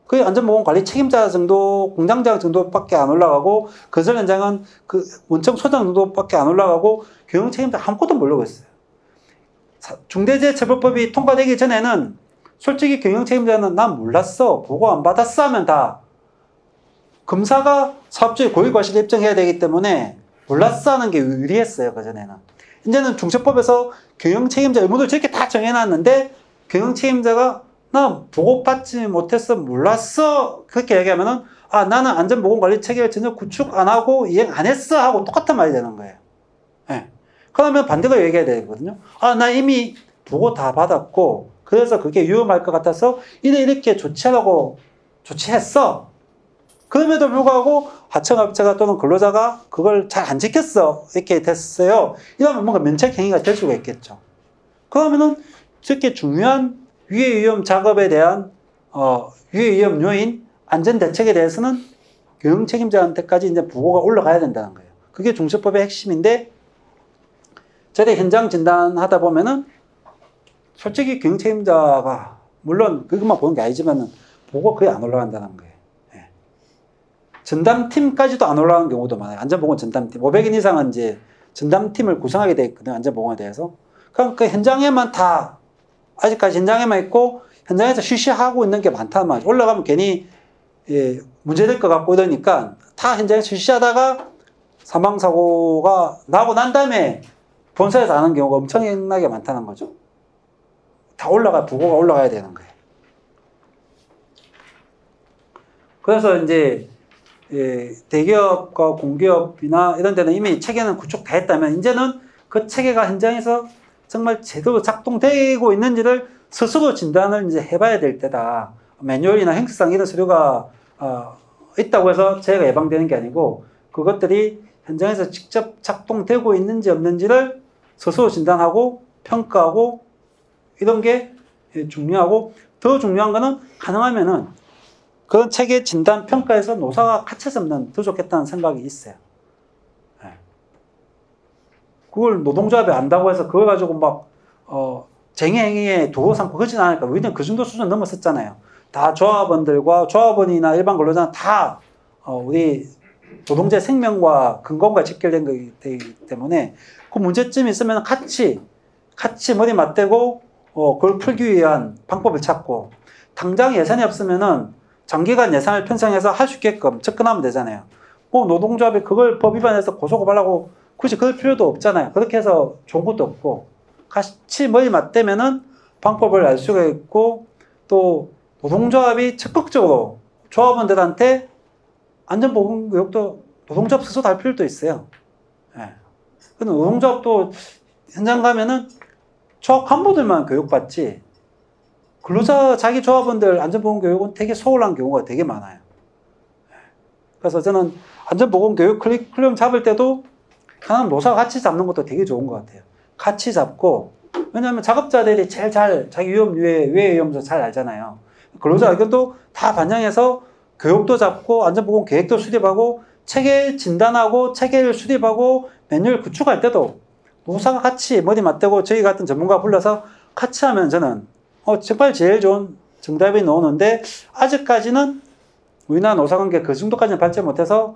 거의 안전보건관리 책임자 정도, 공장장 정도밖에 안 올라가고, 건설 현장은 그 원청 소장 정도밖에 안 올라가고, 경영 책임자 아무것도 모르고 있어요. 중대재해처벌법이 통과되기 전에는 솔직히 경영 책임자는 난 몰랐어, 보고 안 받았어 하면 다 검사가 사업주의 고의과실 입증해야 되기 때문에 몰랐어 하는 게 유리했어요, 그전에는. 이제는 중첩법에서 경영 책임자 의무를 저렇게 다 정해놨는데 경영 책임자가 나 보고받지 못했어, 몰랐어 그렇게 얘기하면은 나는 안전보건관리 체계를 전혀 구축 안 하고 이행 안 했어 하고 똑같은 말이 되는 거예요. 네. 그러면 반대로 얘기해야 되거든요. 나 이미 보고 다 받았고 그래서 그게 위험할 것 같아서 이렇게 조치하라고 조치했어. 그럼에도 불구하고 하청업체가 또는 근로자가 그걸 잘 안 지켰어. 이렇게 됐어요. 이러면 뭔가 면책 행위가 될 수가 있겠죠. 그러면은 저렇게 중요한 유해 위험 작업에 대한 유해 위험 요인 안전 대책에 대해서는 경영 책임자한테까지 이제 보고가 올라가야 된다는 거예요. 그게 중수법의 핵심인데 저래 현장 진단하다 보면은 솔직히 경영 책임자가 물론 그것만 보는 게 아니지만은 보고 거의 안 올라간다는 거예요. 예. 전담팀까지도 안 올라가는 경우도 많아요. 안전보건 전담팀 500인 이상은 이제 전담팀을 구성하게 돼 있거든요. 안전보건에 대해서. 그럼 그 현장에만 다 아직까지 현장에만 있고 현장에서 쉬쉬하고 있는 게 많다는 말이죠. 올라가면 괜히 문제될 것 같고 이러니까 다 현장에서 쉬쉬하다가 사망사고가 나고 난 다음에 본사에서 하는 경우가 엄청나게 많다는 거죠. 다 보고가 올라가야 되는 거예요. 그래서 이제 대기업과 공기업이나 이런 데는 이미 체계는 구축 다 했다면 이제는 그 체계가 현장에서 정말 제대로 작동되고 있는지를 스스로 진단을 이제 해봐야 될 때다. 매뉴얼이나 행사상 이런 서류가 있다고 해서 재해가 예방되는 게 아니고 그것들이 현장에서 직접 작동되고 있는지 없는지를 스스로 진단하고 평가하고 이런 게 중요하고 더 중요한 거는 가능하면은 그런 체계 진단 평가에서 노사가 같이 서면 더 좋겠다는 생각이 있어요. 그걸 노동조합이 안다고 해서 그걸 가지고 막 쟁행위에 도구 삼고 그러진 않을까. 우리는 그 정도 수준 넘었었잖아요. 다 조합원이나 일반 근로자는 다 우리 노동자의 생명과 근검과 직결된 거기 때문에 그 문제점이 있으면 같이 머리 맞대고 그걸 풀기 위한 방법을 찾고 당장 예산이 없으면은 장기간 예산을 편성해서 할 수 있게끔 접근하면 되잖아요. 노동조합이 그걸 법 위반해서 고소고발하고 굳이 그럴 필요도 없잖아요. 그렇게 해서 좋은 것도 없고 같이 머리 맞대면은 방법을 알 수가 있고 또 노동조합이 적극적으로 조합원들한테 안전보건교육도 노동조합 스스로 할 필요도 있어요. 근데 노동조합도 현장 가면은 조합 간부들만 교육받지 근로자 자기 조합원들 안전보건교육은 되게 소홀한 경우가 되게 많아요. 그래서 저는 안전보건교육 커리큘럼 잡을 때도 하나는 노사가 같이 잡는 것도 되게 좋은 것 같아요. 같이 잡고 왜냐하면 작업자들이 제일 자기 위해 위험도 잘 알잖아요. 근로자 의견도 다 반영해서 교육도 잡고 안전보건 계획도 수립하고 체계 진단하고 체계를 수립하고 매뉴얼 구축할 때도 노사가 같이 머리 맞대고 저희 같은 전문가 불러서 같이 하면 저는 정말 제일 좋은 정답이 나오는데 아직까지는 우리나라 노사관계 그 정도까지는 발전 못해서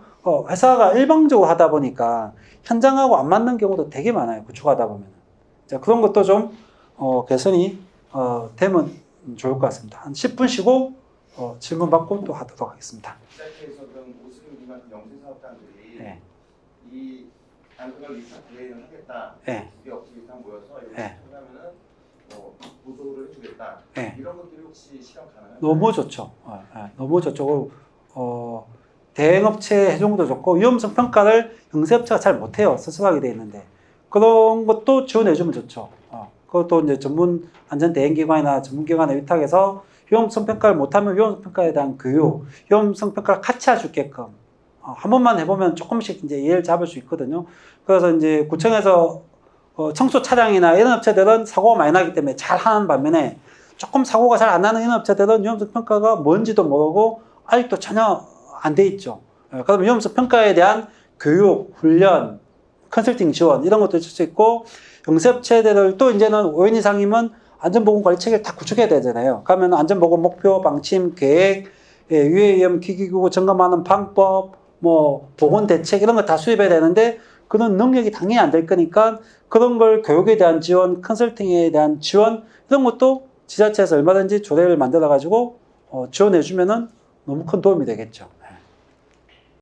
회사가 일방적으로 하다 보니까 현장하고 안 맞는 경우도 되게 많아요. 구축하다 보면. 자, 그런 것도 좀 개선이 되면 좋을 것 같습니다. 한 10분 쉬고 질문 받고 또 하도록 하겠습니다. 시작해서든 오승민 같은 영세사업단들이 이 안전을 대행을 하겠다. 이 업체 이상 모여서 이렇게 하면은 보조를 해주겠다. 이런 것들이 혹시 실현 가능한가요? 너무 좋죠. 너무 좋죠. 대행업체 해종도 좋고 위험성 평가를 영세업체가 잘 못해요. 스스로 하게 돼 있는데 그런 것도 지원해주면 좋죠. 그것도 이제 전문 안전 대행기관이나 전문기관에 위탁해서 위험성 평가를 못하면 위험성 평가에 대한 교육, 위험성 평가를 같이 할 수 있게끔 한 번만 해보면 조금씩 이제 이해를 잡을 수 있거든요. 그래서 이제 구청에서 청소 차량이나 이런 업체들은 사고가 많이 나기 때문에 잘 하는 반면에 조금 사고가 잘 안 나는 이런 업체들은 위험성 평가가 뭔지도 모르고 아직도 전혀 안 돼 있죠. 그러면 위험성 평가에 대한 교육, 훈련, 컨설팅 지원 이런 것도 있을 수 있고 영세업체들을 또 이제는 5인 이상이면 안전보건관리 체계를 다 구축해야 되잖아요. 그러면 안전보건 목표, 방침, 계획, 유해위험 기기구 점검하는 방법, 보건 대책 이런 거 다 수립해야 되는데 그런 능력이 당연히 안 될 거니까 그런 걸 교육에 대한 지원, 컨설팅에 대한 지원 이런 것도 지자체에서 얼마든지 조례를 만들어 가지고 지원해 주면은 너무 큰 도움이 되겠죠.